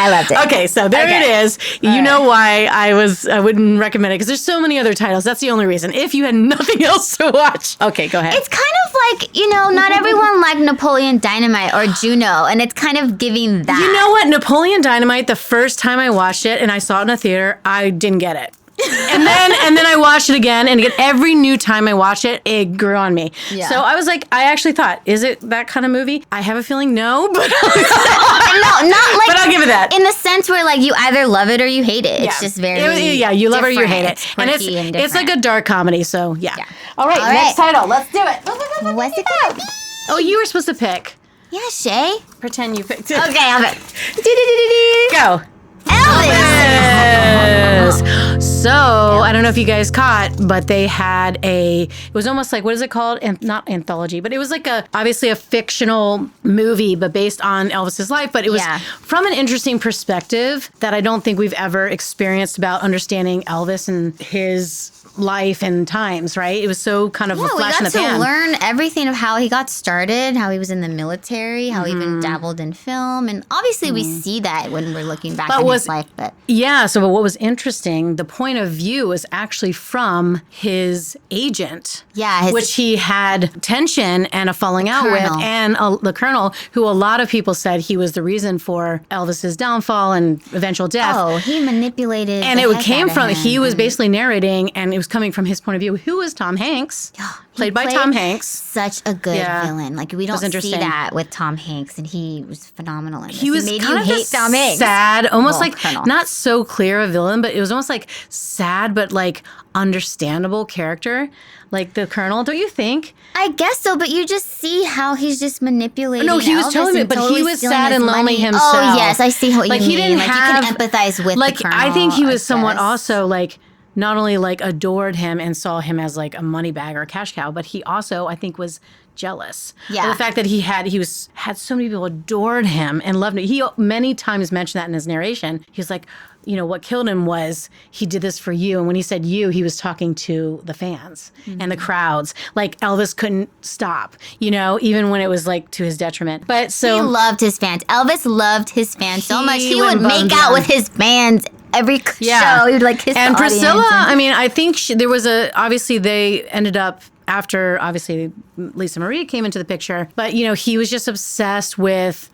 Speaker 2: loved it.
Speaker 1: Okay, so there
Speaker 2: Okay.
Speaker 1: it is. You
Speaker 2: right.
Speaker 1: know why I wouldn't recommend it because there's so many other titles. That's the only reason. If you had nothing else to watch. Okay, go ahead.
Speaker 2: It's kind of like, not everyone liked Napoleon Dynamite or Juno, and it's kind of giving that.
Speaker 1: You know what? Napoleon Dynamite, the first time I watched it and I saw it in a theater, I didn't get it. and then I watched it again, and again, every new time I watch it, it grew on me.
Speaker 2: Yeah.
Speaker 1: So I was like, I actually thought, is it that kind of movie? I have a feeling no, but
Speaker 2: No, not like.
Speaker 1: but I'll give it that.
Speaker 2: In the sense where like you either love it or you hate it. It's just very.
Speaker 1: You love it or you
Speaker 2: different.
Speaker 1: hate it,
Speaker 2: It's
Speaker 1: and
Speaker 2: quirky and
Speaker 1: it's like
Speaker 2: different.
Speaker 1: a dark comedy. So yeah. All right,
Speaker 2: All
Speaker 1: next
Speaker 2: right.
Speaker 1: title. Let's do it.
Speaker 2: What's it gonna be?
Speaker 1: Oh, you were supposed to pick.
Speaker 2: Yeah, Shay.
Speaker 1: Pretend you picked it.
Speaker 2: Okay, I'll pick.
Speaker 1: Go.
Speaker 2: Elvis.
Speaker 1: Elvis. So I don't know if you guys caught, but they had it was almost like, what is it called? Not anthology, but it was like obviously a fictional movie, but based on Elvis's life. But it was
Speaker 2: Yeah.
Speaker 1: from an interesting perspective that I don't think we've ever experienced about understanding Elvis and his life and times, right? It was so kind of a
Speaker 2: Yeah, we
Speaker 1: flash in
Speaker 2: got
Speaker 1: the
Speaker 2: to
Speaker 1: pan.
Speaker 2: learn everything of how he got started, how he was in the military, how he
Speaker 1: Mm-hmm.
Speaker 2: even dabbled in film, and obviously we see that when we're looking back
Speaker 1: But
Speaker 2: in
Speaker 1: was-
Speaker 2: his life. But
Speaker 1: Yeah, so but what was interesting, the point of view was actually from his agent.
Speaker 2: Yeah,
Speaker 1: which he had tension and a falling out with,
Speaker 2: colonel.
Speaker 1: and the colonel, who a lot of people said he was the reason for Elvis's downfall and eventual death.
Speaker 2: oh, he manipulated.
Speaker 1: And
Speaker 2: the
Speaker 1: it
Speaker 2: heck
Speaker 1: came
Speaker 2: out of
Speaker 1: from,
Speaker 2: him.
Speaker 1: he was basically narrating, and it was coming from his point of view, who was Tom Hanks,
Speaker 2: He
Speaker 1: played by
Speaker 2: played
Speaker 1: Tom Hanks.
Speaker 2: Such a good
Speaker 1: Yeah.
Speaker 2: villain. Like we don't see
Speaker 1: interesting.
Speaker 2: that with Tom Hanks, and he was phenomenal in this.
Speaker 1: He was
Speaker 2: made
Speaker 1: kind
Speaker 2: you
Speaker 1: of
Speaker 2: hate
Speaker 1: this
Speaker 2: Tom Hanks.
Speaker 1: sad, almost
Speaker 2: Well,
Speaker 1: like
Speaker 2: Colonel.
Speaker 1: not so clear a villain, but it was almost like sad, but like understandable character, like the Colonel. Don't you think?
Speaker 2: I guess so, but you just see how he's just manipulating.
Speaker 1: No, he was
Speaker 2: Elvis
Speaker 1: telling me,
Speaker 2: and
Speaker 1: but he
Speaker 2: totally
Speaker 1: was
Speaker 2: stealing
Speaker 1: sad
Speaker 2: his
Speaker 1: and lonely
Speaker 2: money.
Speaker 1: himself.
Speaker 2: Oh yes, I see what
Speaker 1: Like,
Speaker 2: you
Speaker 1: he
Speaker 2: mean.
Speaker 1: didn't
Speaker 2: like
Speaker 1: have-
Speaker 2: you can empathize with
Speaker 1: Like
Speaker 2: the Colonel.
Speaker 1: I think he was somewhat
Speaker 2: guess.
Speaker 1: also like not only like adored him and saw him as like a money bag or a cash cow, but he also I think was jealous.
Speaker 2: Yeah.
Speaker 1: Of the fact that he had so many people adored him and loved him. He many times mentioned that in his narration. He was like, what killed him was he did this for you. And when he said you, he was talking to the fans and the crowds. Like Elvis couldn't stop, even when it was like to his detriment. But so
Speaker 2: He loved his fans. Elvis loved his fans so much. He
Speaker 1: went
Speaker 2: would
Speaker 1: above and
Speaker 2: make out
Speaker 1: beyond.
Speaker 2: with his fans every
Speaker 1: Yeah.
Speaker 2: show. He would like kiss
Speaker 1: and
Speaker 2: the
Speaker 1: Priscilla,
Speaker 2: audience and-
Speaker 1: I mean, I think there was obviously they ended up after, obviously, Lisa Marie came into the picture, but, he was just obsessed with,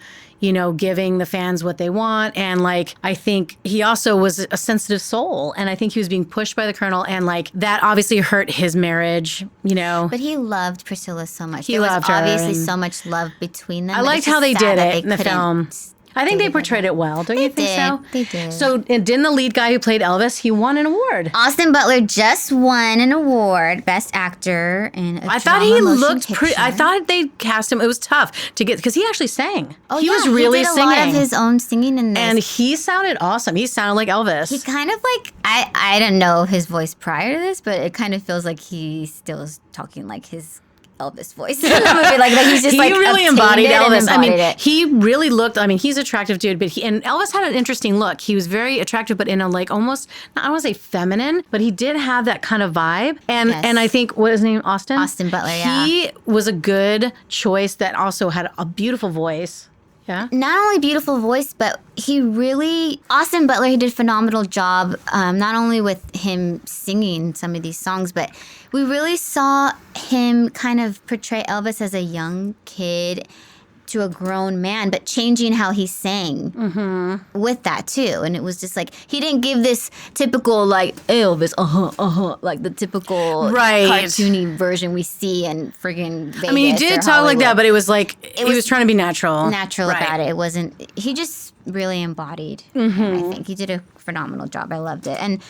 Speaker 1: giving the fans what they want. And like, I think he also was a sensitive soul. And I think he was being pushed by the Colonel. And like, that obviously hurt his marriage,
Speaker 2: But he loved Priscilla so much.
Speaker 1: He
Speaker 2: There was
Speaker 1: loved her,
Speaker 2: obviously
Speaker 1: and-
Speaker 2: so much love between them.
Speaker 1: I
Speaker 2: but
Speaker 1: liked
Speaker 2: it's
Speaker 1: how
Speaker 2: just
Speaker 1: they
Speaker 2: sad
Speaker 1: did
Speaker 2: that
Speaker 1: it in the
Speaker 2: couldn't
Speaker 1: film. I think they portrayed it well. Don't you think
Speaker 2: did.
Speaker 1: so?
Speaker 2: They did.
Speaker 1: So, and didn't the lead guy who played Elvis, he won an award?
Speaker 2: Austin Butler just won an award, Best Actor in a
Speaker 1: I thought he
Speaker 2: drama motion
Speaker 1: looked pretty. I
Speaker 2: picture.
Speaker 1: thought they cast him. It was tough to get because he actually sang.
Speaker 2: Oh,
Speaker 1: he
Speaker 2: yeah,
Speaker 1: was really
Speaker 2: he did
Speaker 1: singing,
Speaker 2: a lot of his own singing in this.
Speaker 1: and he sounded awesome. He sounded like Elvis.
Speaker 2: he kind of like I didn't know his voice prior to this, but it kind of feels like he still is talking like his Elvis voice in the movie. Like he's just
Speaker 1: he
Speaker 2: like
Speaker 1: really
Speaker 2: obtained
Speaker 1: embodied
Speaker 2: it and
Speaker 1: Elvis. I mean,
Speaker 2: embodied it.
Speaker 1: he really looked. I mean, he's an attractive dude, but and Elvis had an interesting look. He was very attractive, but in a like almost I don't want to say feminine, but he did have that kind of vibe. And
Speaker 2: Yes.
Speaker 1: and I think what was his name, Austin?
Speaker 2: Austin Butler, yeah.
Speaker 1: He was a good choice that also had a beautiful voice. Yeah.
Speaker 2: Not only beautiful voice, but Austin Butler, he did a phenomenal job, not only with him singing some of these songs, but we really saw him kind of portray Elvis as a young kid to a grown man, but changing how he sang with that too. And it was just like, he didn't give this typical like Elvis, like the typical
Speaker 1: Right.
Speaker 2: cartoony version we see in friggin' Vegas.
Speaker 1: I mean, he did
Speaker 2: or
Speaker 1: talk like
Speaker 2: Hollywood.
Speaker 1: that, but it was like he was
Speaker 2: was
Speaker 1: trying to be natural.
Speaker 2: Natural
Speaker 1: Right.
Speaker 2: about it. It wasn't. He just really embodied him, I think he did a phenomenal job. I loved it, and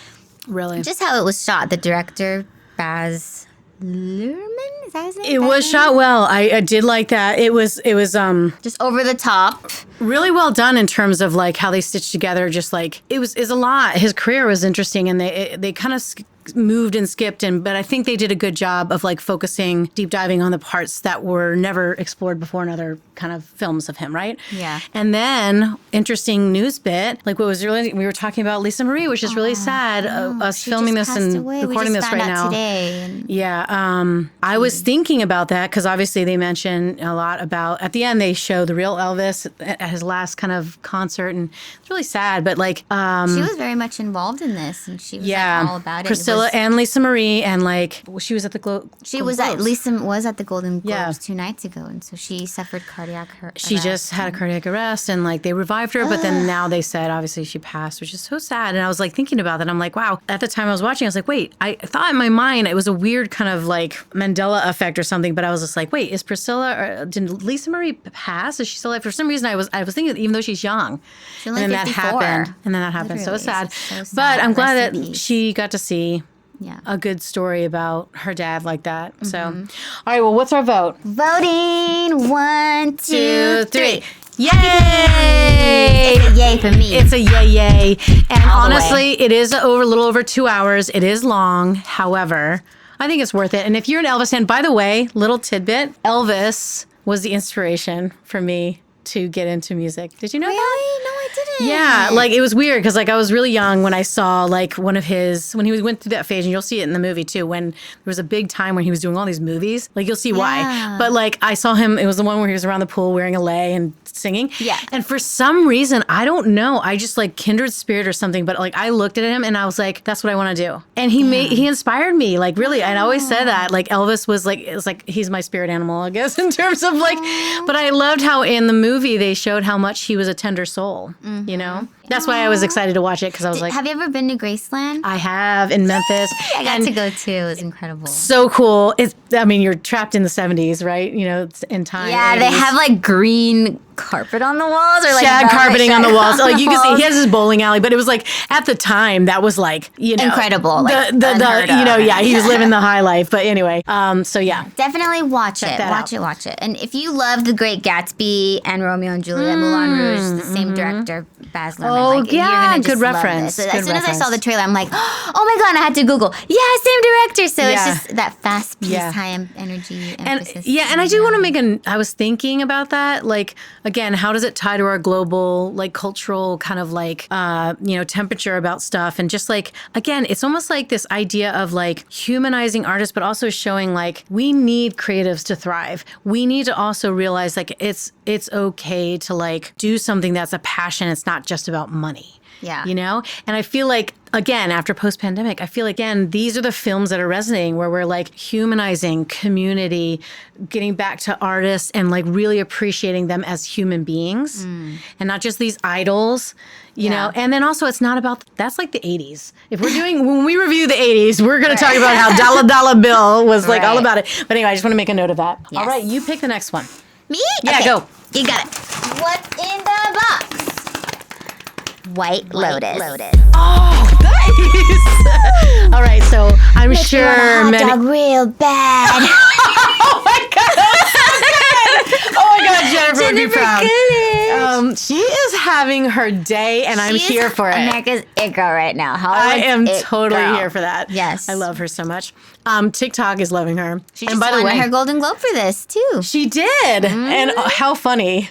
Speaker 1: Really.
Speaker 2: just how it was shot. The director Baz Luhrmann? Is that his name?
Speaker 1: It was shot well. I did like that. It was
Speaker 2: just over the top.
Speaker 1: really well done in terms of like how they stitched together. Just like is a lot. His career was interesting, and they kind of moved and skipped, but I think they did a good job of like focusing, deep diving on the parts that were never explored before in other kind of films of him, right?
Speaker 2: Yeah.
Speaker 1: And then interesting news bit, like what was really, we were talking about Lisa Marie, which is really sad. Us filming this and recording this right now.
Speaker 2: Today.
Speaker 1: Yeah. I was thinking about that because obviously they mention a lot about, at the end they show the real Elvis at his last kind of concert, and it's really sad, but like
Speaker 2: she was very much involved in this, and she was like, all about it.
Speaker 1: Priscilla and Lisa Marie, and like she was at the
Speaker 2: Lisa was at the Golden Globes 2 nights ago, and so she suffered cardiac arrest.
Speaker 1: She just had a cardiac arrest, and like they revived her, but then now they said obviously she passed, which is so sad. And I was like thinking about that. I'm like, wow. At the time I was watching, I was like, wait. I thought in my mind it was a weird kind of like Mandela effect or something, but I was just like, wait, is Priscilla or did Lisa Marie pass? Is she still alive? For some reason I was thinking, even though she's young,
Speaker 2: she's only 54.
Speaker 1: And then that happened. So it's sad.
Speaker 2: So sad.
Speaker 1: But I'm glad that she got to see
Speaker 2: Yeah.
Speaker 1: a good story about her dad like that. So, all right, well, what's our vote?
Speaker 2: Voting 1, 2, 3.
Speaker 1: Yay!
Speaker 2: It's a yay for me.
Speaker 1: It's a yay. And
Speaker 2: All the
Speaker 1: honestly, it is a little over 2 hours. It is long. However, I think it's worth it. And if you're an Elvis fan, by the way, little tidbit, Elvis was the inspiration for me to get into music. Did you know that?
Speaker 2: No, I didn't.
Speaker 1: Yeah, like it was weird because like I was really young when I saw like one of his, when he went through that phase, and you'll see it in the movie too, when there was a big time when he was doing all these movies, like you'll see why. But like I saw him, it was the one where he was around the pool wearing a lei and singing.
Speaker 2: Yeah.
Speaker 1: And for some reason, I don't know, I just like kindred spirit or something, but like I looked at him and I was like, that's what I want to do. And he inspired me, like really. I always said that, like Elvis was like, it was like, he's my spirit animal, I guess, in terms of like, but I loved how in the movie they showed how much he was a tender soul, you know? That's why I was excited to watch it, because I was like...
Speaker 2: Have you ever been to Graceland?
Speaker 1: I have, in Memphis.
Speaker 2: I got to go too. It was incredible.
Speaker 1: So cool. I mean, you're trapped in the 70s, right? You know, it's in time.
Speaker 2: Yeah, 80s. They have like green carpet on the walls, or like
Speaker 1: shag carpeting on the walls. Like you can see, he has his bowling alley, but it was like at the time that was like, you know,
Speaker 2: incredible. Like
Speaker 1: the you know, yeah, he was living the high life. But anyway, so yeah,
Speaker 2: definitely watch it. Watch it. And if you love The Great Gatsby and Romeo and Juliet, Moulin Rouge, the same director, Baz Luhrmann.
Speaker 1: Oh
Speaker 2: like,
Speaker 1: yeah,
Speaker 2: you're gonna just
Speaker 1: good reference.
Speaker 2: Love this. As soon as I saw the trailer, I'm like, oh my god, I had to Google. Yeah, same director. So it's just that fast paced, high energy emphasis.
Speaker 1: And I do want to make I was thinking about that. Like again, how does it tie to our global, like cultural kind of like, you know, temperature about stuff? And just like, again, it's almost like this idea of like humanizing artists, but also showing like we need creatives to thrive. We need to also realize like it's okay to like do something that's a passion. It's not just about money.
Speaker 2: Yeah.
Speaker 1: You know? And I feel like, again, after post-pandemic, I feel again, these are the films that are resonating where we're like humanizing community, getting back to artists and like really appreciating them as human beings and not just these idols, you know? And then also it's not about, that's like the 80s. If we're doing, when we review the 80s, we're going to talk about how Dollar Dollar Bill was like all about it. But anyway, I just want to make a note of that. Yes. All right, you pick the next one.
Speaker 2: Me?
Speaker 1: Yeah,
Speaker 2: okay.
Speaker 1: go.
Speaker 2: You got it. What's in the box? White Lotus.
Speaker 1: Oh, nice. All right, so I'm sure
Speaker 2: hot dog real bad.
Speaker 1: Oh my god, that was so good. Oh my god, Jennifer would be proud. She is having her day, and I'm here for it.
Speaker 2: America's it girl right now.
Speaker 1: I am totally here for that.
Speaker 2: Yes,
Speaker 1: I love her so much. TikTok is loving her.
Speaker 2: She just won her Golden Globe for this too.
Speaker 1: She did, and how funny.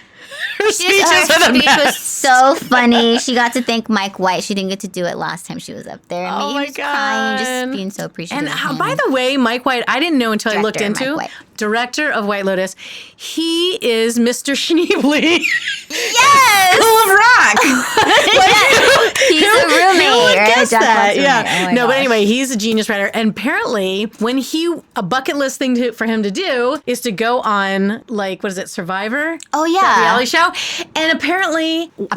Speaker 1: Her speech
Speaker 2: was so funny. She got to thank Mike White. She didn't get to do it last time she was up there. And he was crying, just being so appreciative.
Speaker 1: And by the way, Mike White, I didn't know until I looked into director of White Lotus. He is Mr. Schneebly.
Speaker 2: Yes,
Speaker 1: School of Rock.
Speaker 2: He's a roommate.
Speaker 1: Who would guess that?
Speaker 2: Yeah.
Speaker 1: Oh but anyway, he's a genius writer. And apparently, when a bucket list thing for him to do is to go on, like, what is it, Survivor?
Speaker 2: Oh yeah,
Speaker 1: that reality show. And apparently, during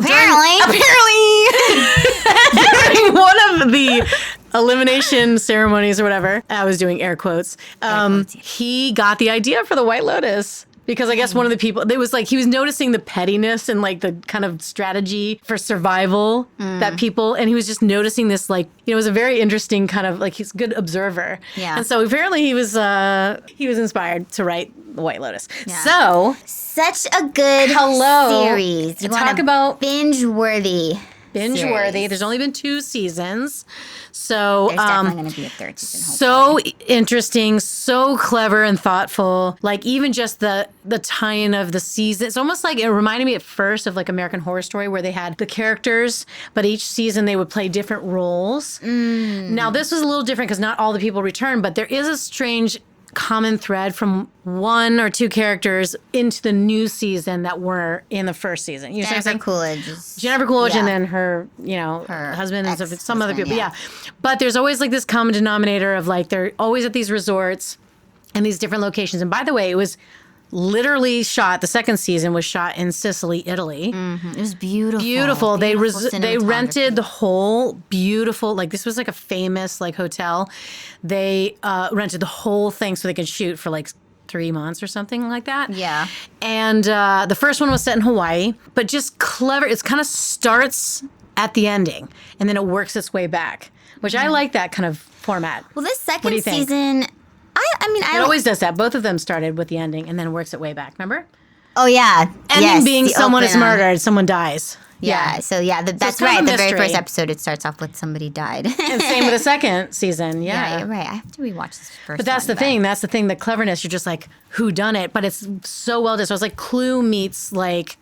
Speaker 1: one of the elimination ceremonies or whatever, I was doing air quotes, he got the idea for the White Lotus Because I guess one of the people, it was like he was noticing the pettiness and like the kind of strategy for survival that people, and he was just noticing this like, it was a very interesting kind of like, he's a good observer.
Speaker 2: Yeah.
Speaker 1: And so apparently he was inspired to write The White Lotus. Yeah. So.
Speaker 2: Such a good series. You
Speaker 1: talk about
Speaker 2: binge-worthy.
Speaker 1: Binge-worthy. There's only been 2 seasons. So
Speaker 2: there's definitely going to be a 3rd season.
Speaker 1: So interesting, so clever and thoughtful. Like even just the tie-in of the season. It's almost like it reminded me at first of like American Horror Story where they had the characters, but each season they would play different roles. Now this was a little different because not all the people returned, but there is a strange common thread from 1 or 2 characters into the new season that were in the first season.
Speaker 2: Jennifer Coolidge.
Speaker 1: And then her, her husband and some other people. Yeah. But there's always like this common denominator of like, they're always at these resorts and these different locations. And by the way, it was literally shot, the 2nd season was shot in Sicily, Italy.
Speaker 2: It was beautiful.
Speaker 1: Beautiful. They rented the whole beautiful, like this was like a famous like hotel. They rented the whole thing so they could shoot for like 3 months or something like that.
Speaker 2: Yeah.
Speaker 1: And the first one was set in Hawaii, but just clever. It kind of starts at the ending and then it works its way back, which I like that kind of format.
Speaker 2: Well, this 2nd season,
Speaker 1: it always does that. Both of them started with the ending and then works its way back. Remember?
Speaker 2: Oh yeah.
Speaker 1: Ending being someone is murdered, someone dies.
Speaker 2: Yeah. So that's right. The very first episode, it starts off with somebody died.
Speaker 1: And same with the 2nd season. Yeah,
Speaker 2: you're right. I have to rewatch this first.
Speaker 1: But that's the thing. That's the thing. The cleverness. You're just like, who done it? But it's so well done. So it's like Clue meets like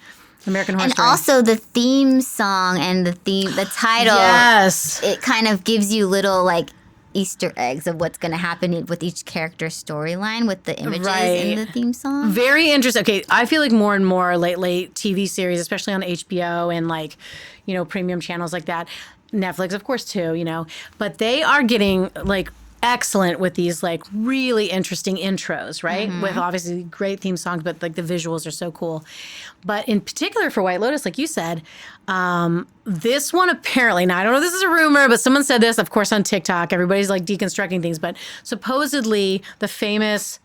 Speaker 1: American Horror Story.
Speaker 2: And also the theme song and the title.
Speaker 1: Yes.
Speaker 2: It kind of gives you little like Easter eggs of what's going to happen with each character's storyline with the images in the theme song.
Speaker 1: Very interesting. Okay, I feel like more and more lately TV series, especially on HBO and like, premium channels like that, Netflix of course too, but they are getting like excellent with these like really interesting intros, right? With obviously great theme songs, but like the visuals are so cool. But in particular for White Lotus, like you said, this one apparently, now I don't know if this is a rumor, but someone said this, of course, on TikTok. Everybody's like deconstructing things, but supposedly the famous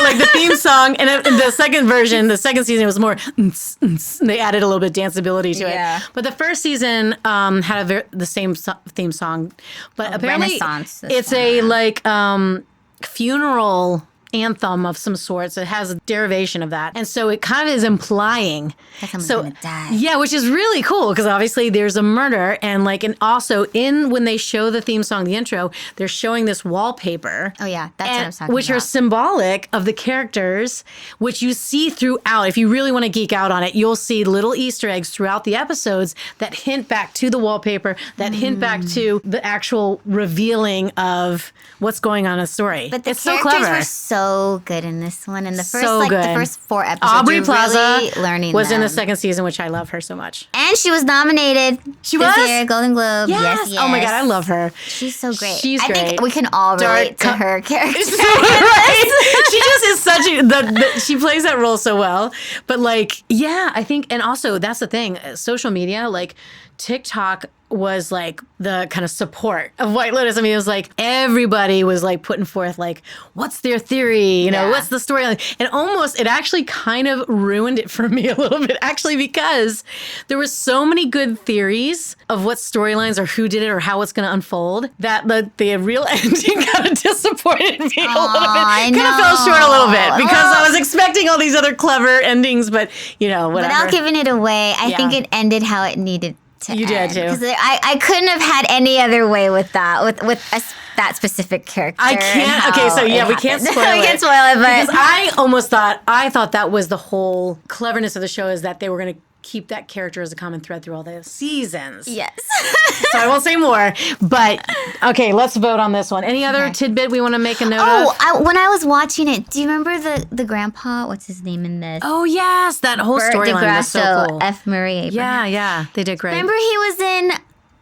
Speaker 1: like the theme song, and in the second version, the 2nd season was more, they added a little bit of danceability to it. But the first season had the same theme song, but apparently it's a like funeral anthem of some sorts. It has a derivation of that. And so it kind of is implying
Speaker 2: that someone's gonna die.
Speaker 1: Yeah, which is really cool because obviously there's a murder and also when they show the theme song, the intro, they're showing this wallpaper.
Speaker 2: Oh yeah, that's what I was talking
Speaker 1: which
Speaker 2: about.
Speaker 1: are symbolic of the characters, which you see throughout. If you really want to geek out on it, you'll see little Easter eggs throughout the episodes that hint back to the wallpaper, that hint back to the actual revealing of what's going on in the story.
Speaker 2: But the
Speaker 1: it's so
Speaker 2: characters
Speaker 1: clever.
Speaker 2: were so good in this one. And the first the first 4 episodes,
Speaker 1: Aubrey
Speaker 2: you're
Speaker 1: Plaza
Speaker 2: really learning
Speaker 1: was
Speaker 2: them.
Speaker 1: in the 2nd season, which I love her so much.
Speaker 2: And she was nominated.
Speaker 1: She
Speaker 2: this
Speaker 1: was?
Speaker 2: year, Golden Globe. Yes.
Speaker 1: Oh my God, I love her.
Speaker 2: She's so great.
Speaker 1: She's great.
Speaker 2: I think we can all relate to her character.
Speaker 1: Right? She just is such she plays that role so well. But like, yeah, I think, and also that's the thing, social media, like TikTok was like the kind of support of White Lotus. I mean, it was like everybody was like putting forth like, what's their theory? What's the storyline? And almost, it actually kind of ruined it for me a little bit, actually, because there were so many good theories of what storylines or who did it or how it's going to unfold that the real ending kind of disappointed me a little bit. Kind of fell short a little bit because I was expecting all these other clever endings, but whatever.
Speaker 2: Without giving it away, I think it ended how it needed to
Speaker 1: You
Speaker 2: end.
Speaker 1: did too.
Speaker 2: Because I couldn't have had any other way with that, with that specific character.
Speaker 1: I can't. Okay, so yeah, we can't spoil it.
Speaker 2: We can't spoil it, but
Speaker 1: because I thought that was the whole cleverness of the show, is that they were going to keep that character as a common thread through all the seasons.
Speaker 2: Yes.
Speaker 1: So I won't say more, but okay, let's vote on this one. Any other tidbit we want to make a note of?
Speaker 2: When I was watching it, do you remember the grandpa? What's his name in this?
Speaker 1: Oh yes, that whole storyline was so cool.
Speaker 2: F. Murray Abraham.
Speaker 1: Yeah, they did great.
Speaker 2: Remember he was in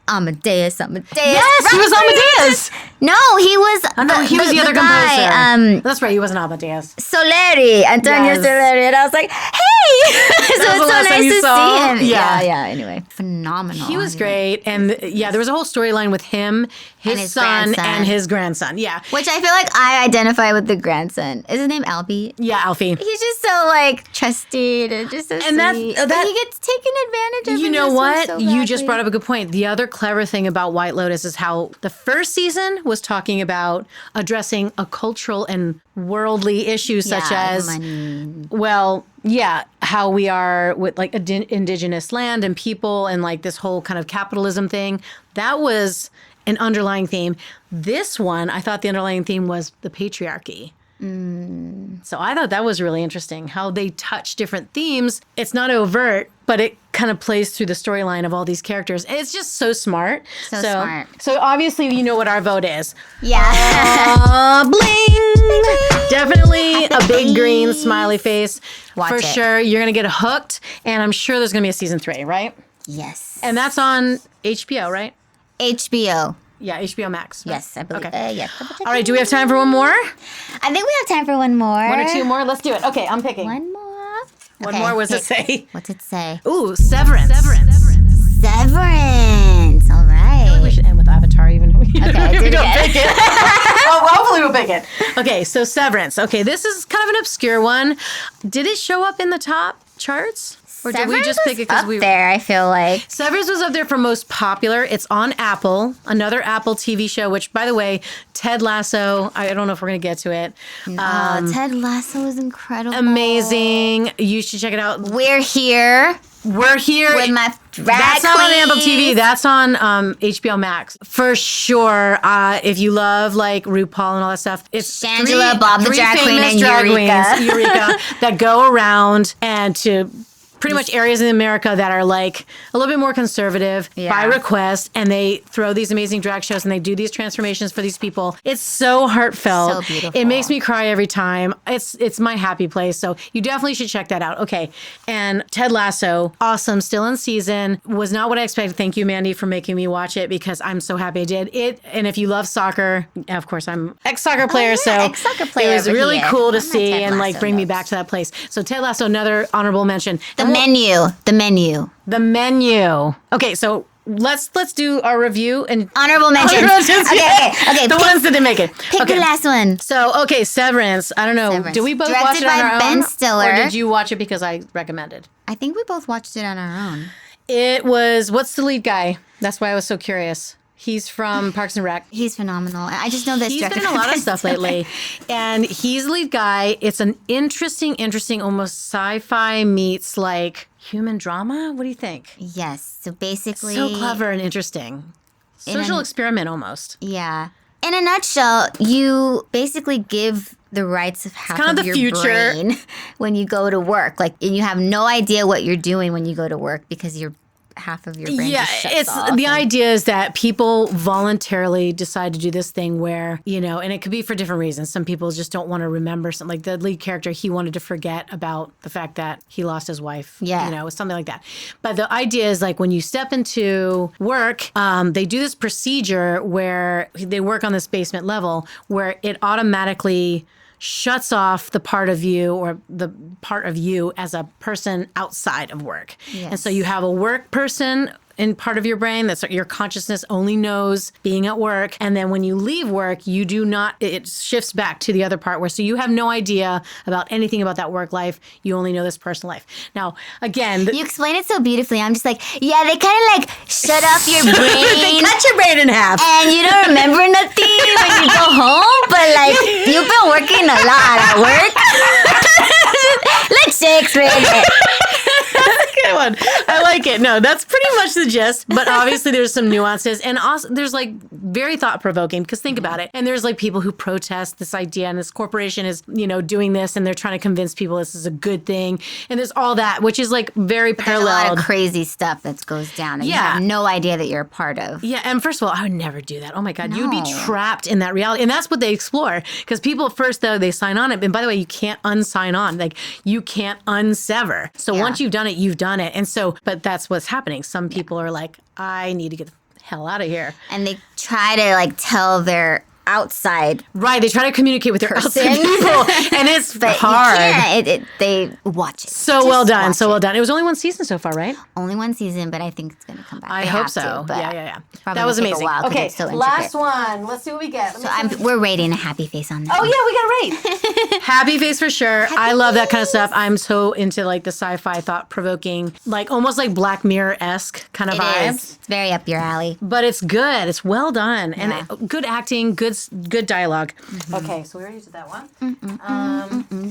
Speaker 2: Amadeus.
Speaker 1: Yes, he was Amadeus.
Speaker 2: No, he was.
Speaker 1: He was the other
Speaker 2: guy,
Speaker 1: composer. That's right, he wasn't Amadeus.
Speaker 2: Antonio Soleri, and I was like, hey, So
Speaker 1: That was
Speaker 2: it's
Speaker 1: the
Speaker 2: so
Speaker 1: last time
Speaker 2: nice
Speaker 1: you
Speaker 2: to
Speaker 1: saw
Speaker 2: see him.
Speaker 1: Yeah.
Speaker 2: Yeah. Anyway, phenomenal.
Speaker 1: He was great. And yeah, there was a whole storyline with him, his son,
Speaker 2: grandson.
Speaker 1: and his grandson. Yeah.
Speaker 2: Which I feel like I identify with the grandson. Is his name Albie?
Speaker 1: Yeah, Alfie.
Speaker 2: He's just so like trusted and just so
Speaker 1: And
Speaker 2: sweet.
Speaker 1: that-
Speaker 2: But he gets taken advantage of.
Speaker 1: You
Speaker 2: in
Speaker 1: know
Speaker 2: this one
Speaker 1: what?
Speaker 2: so
Speaker 1: You just
Speaker 2: badly.
Speaker 1: brought up a good point. The other clever thing about White Lotus is how the first season was talking about addressing a cultural and worldly issues such as,
Speaker 2: money.
Speaker 1: well, yeah, how we are with like indigenous land and people and like this whole kind of capitalism thing. That was an underlying theme. This one, I thought the underlying theme was the patriarchy. So I thought that was really interesting how they touch different themes. It's not overt, but it kind of plays through the storyline of all these characters. And it's just so smart.
Speaker 2: So smart.
Speaker 1: So obviously you know what our vote is.
Speaker 2: Yeah.
Speaker 1: Bling! Definitely a big green smiley face.
Speaker 2: Watch
Speaker 1: For
Speaker 2: it.
Speaker 1: sure. You're going to get hooked. And I'm sure there's going to be a season 3, right?
Speaker 2: Yes.
Speaker 1: And that's on HBO, right?
Speaker 2: HBO.
Speaker 1: Yeah, HBO Max. right?
Speaker 2: Yes, I believe.
Speaker 1: Okay.
Speaker 2: Yes.
Speaker 1: All right, do we have time for one more?
Speaker 2: I think we have time for one more.
Speaker 1: One or two more? Let's do it. Okay, I'm picking.
Speaker 2: One more.
Speaker 1: One more, what does it say?
Speaker 2: What's it say?
Speaker 1: Ooh, Severance.
Speaker 2: Severance. All right.
Speaker 1: We should end with Avatar, even if we,
Speaker 2: Okay,
Speaker 1: if
Speaker 2: do
Speaker 1: we
Speaker 2: it
Speaker 1: don't
Speaker 2: again.
Speaker 1: pick it. Oh, well, hopefully we'll pick it. Okay, so Severance. Okay, this is kind of an obscure one. Did it show up in the top charts? Or did we
Speaker 2: Severance
Speaker 1: just pick it because
Speaker 2: up
Speaker 1: we
Speaker 2: there? I feel like.
Speaker 1: Severance was up there for most popular. It's on Apple, another Apple TV show, which, by the way, Ted Lasso, I don't know if we're going to get to it.
Speaker 2: Ted Lasso is incredible.
Speaker 1: Amazing. You should check it out.
Speaker 2: We're here
Speaker 1: We're here.
Speaker 2: with my drag
Speaker 1: That's not on Apple TV.
Speaker 2: queens.
Speaker 1: That's on HBO Max for sure. If you love like RuPaul and all that stuff, it's
Speaker 2: Shangela, Bob the
Speaker 1: three
Speaker 2: drag queen,
Speaker 1: famous
Speaker 2: and
Speaker 1: drag
Speaker 2: Eureka.
Speaker 1: queens, Eureka, that go around and to pretty much areas in America that are like a little bit more conservative by request, and they throw these amazing drag shows and they do these transformations for these people. It's so heartfelt.
Speaker 2: So beautiful.
Speaker 1: It makes me cry every time. It's my happy place. So you definitely should check that out. Okay. And Ted Lasso, awesome, still in season. Was not what I expected. Thank you, Mandy, for making me watch it because I'm so happy I did it. And if you love soccer, of course, I'm ex-soccer player, so
Speaker 2: ex-soccer player
Speaker 1: it was
Speaker 2: over
Speaker 1: really
Speaker 2: here.
Speaker 1: cool to
Speaker 2: I'm a
Speaker 1: see
Speaker 2: Ted
Speaker 1: and like
Speaker 2: Lasso
Speaker 1: bring me
Speaker 2: nose.
Speaker 1: back to that place. So Ted Lasso, another honorable mention.
Speaker 2: The menu.
Speaker 1: The menu. Okay, so let's do our review and
Speaker 2: Honorable mentions.
Speaker 1: Honorable mentions, yeah.
Speaker 2: Okay.
Speaker 1: the ones that didn't make it.
Speaker 2: Pick
Speaker 1: okay.
Speaker 2: the last one.
Speaker 1: So okay, Severance. I don't know.
Speaker 2: Severance.
Speaker 1: Did we both
Speaker 2: Directed
Speaker 1: watch it on
Speaker 2: by
Speaker 1: our
Speaker 2: Ben
Speaker 1: own,
Speaker 2: Stiller.
Speaker 1: or did you watch it because I recommended?
Speaker 2: I think we both watched it on our own.
Speaker 1: It was. What's the lead guy? That's why I was so curious. He's from Parks and Rec.
Speaker 2: He's phenomenal. I just know this.
Speaker 1: He's been in a lot of stuff lately. And he's the lead guy. It's an interesting, almost sci-fi meets like human drama. What do you think?
Speaker 2: Yes. So basically,
Speaker 1: So clever and interesting. Social experiment almost.
Speaker 2: Yeah. In a nutshell, you basically give the rights of half
Speaker 1: kind of
Speaker 2: of
Speaker 1: the
Speaker 2: your
Speaker 1: future.
Speaker 2: brain when you go to work. Like, and you have no idea what you're doing when you go to work because you're half of your brain
Speaker 1: Yeah,
Speaker 2: just shuts
Speaker 1: it's
Speaker 2: off.
Speaker 1: the idea is that people voluntarily decide to do this thing where, you know, and it could be for different reasons. Some people just don't want to remember something. Like the lead character, he wanted to forget about the fact that he lost his wife.
Speaker 2: Yeah.
Speaker 1: You know, something like that. But the idea is like when you step into work, they do this procedure where they work on this basement level where it automatically shuts off the part of you or the part of you as a person outside of work. And so you have a work person in part of your brain that's your consciousness only knows being at work. And then when you leave work, you do not, it shifts back to the other part where, so you have no idea about anything about that work life. You only know this personal life. Now, again,
Speaker 2: You explain it so beautifully. I'm just like, yeah, they kind of like shut off your
Speaker 1: they
Speaker 2: brain.
Speaker 1: cut your brain in half.
Speaker 2: And you don't remember nothing when you go home, but like you've been working a lot at work. Let's explain it.
Speaker 1: Good one. I like it. No, that's pretty much the gist. But obviously, there's some nuances, and also there's like very thought provoking. Because think about it. And there's like people who protest this idea, and this corporation is doing this, and they're trying to convince people this is a good thing. And there's all that, which is like very
Speaker 2: There's a lot
Speaker 1: parallel.
Speaker 2: of crazy stuff that goes down that you
Speaker 1: Yeah.
Speaker 2: have no idea that you're a part of.
Speaker 1: Yeah, and first of all, I would never do that. Oh my God, you'd be
Speaker 2: No.
Speaker 1: trapped in that reality. And that's what they explore. Because people at first, though, they sign on it. And by the way, you can't unsign on. Like, you can't unsever. So
Speaker 2: Yeah.
Speaker 1: once you've done it, you've done it. And so, but that's what's happening. Some people are like, I need to get the hell out of here.
Speaker 2: And they try to like tell their outside.
Speaker 1: Right, they try to communicate with their outside people, and it's
Speaker 2: But
Speaker 1: hard.
Speaker 2: you can't. They watch it.
Speaker 1: So
Speaker 2: Just
Speaker 1: well done,
Speaker 2: watch
Speaker 1: so well done. It was only one season so far, right?
Speaker 2: Only one season, but I think it's going to come back.
Speaker 1: I
Speaker 2: They
Speaker 1: hope
Speaker 2: have
Speaker 1: so.
Speaker 2: to, but
Speaker 1: Yeah.
Speaker 2: it's probably
Speaker 1: That was
Speaker 2: gonna take
Speaker 1: amazing.
Speaker 2: a while 'cause
Speaker 1: Okay,
Speaker 2: it's so
Speaker 1: last
Speaker 2: intricate.
Speaker 1: one. Let's see what we get.
Speaker 2: We're rating a happy face on that.
Speaker 1: Oh yeah, we got to rate. Happy face for sure. I love that kind of stuff. I'm so into like the sci-fi, thought-provoking, like almost like Black Mirror-esque kind of
Speaker 2: It
Speaker 1: vibes.
Speaker 2: is. It's very up your alley.
Speaker 1: But it's good. It's well done,
Speaker 2: Yeah.
Speaker 1: and good acting, good dialog Okay, so we already did that one.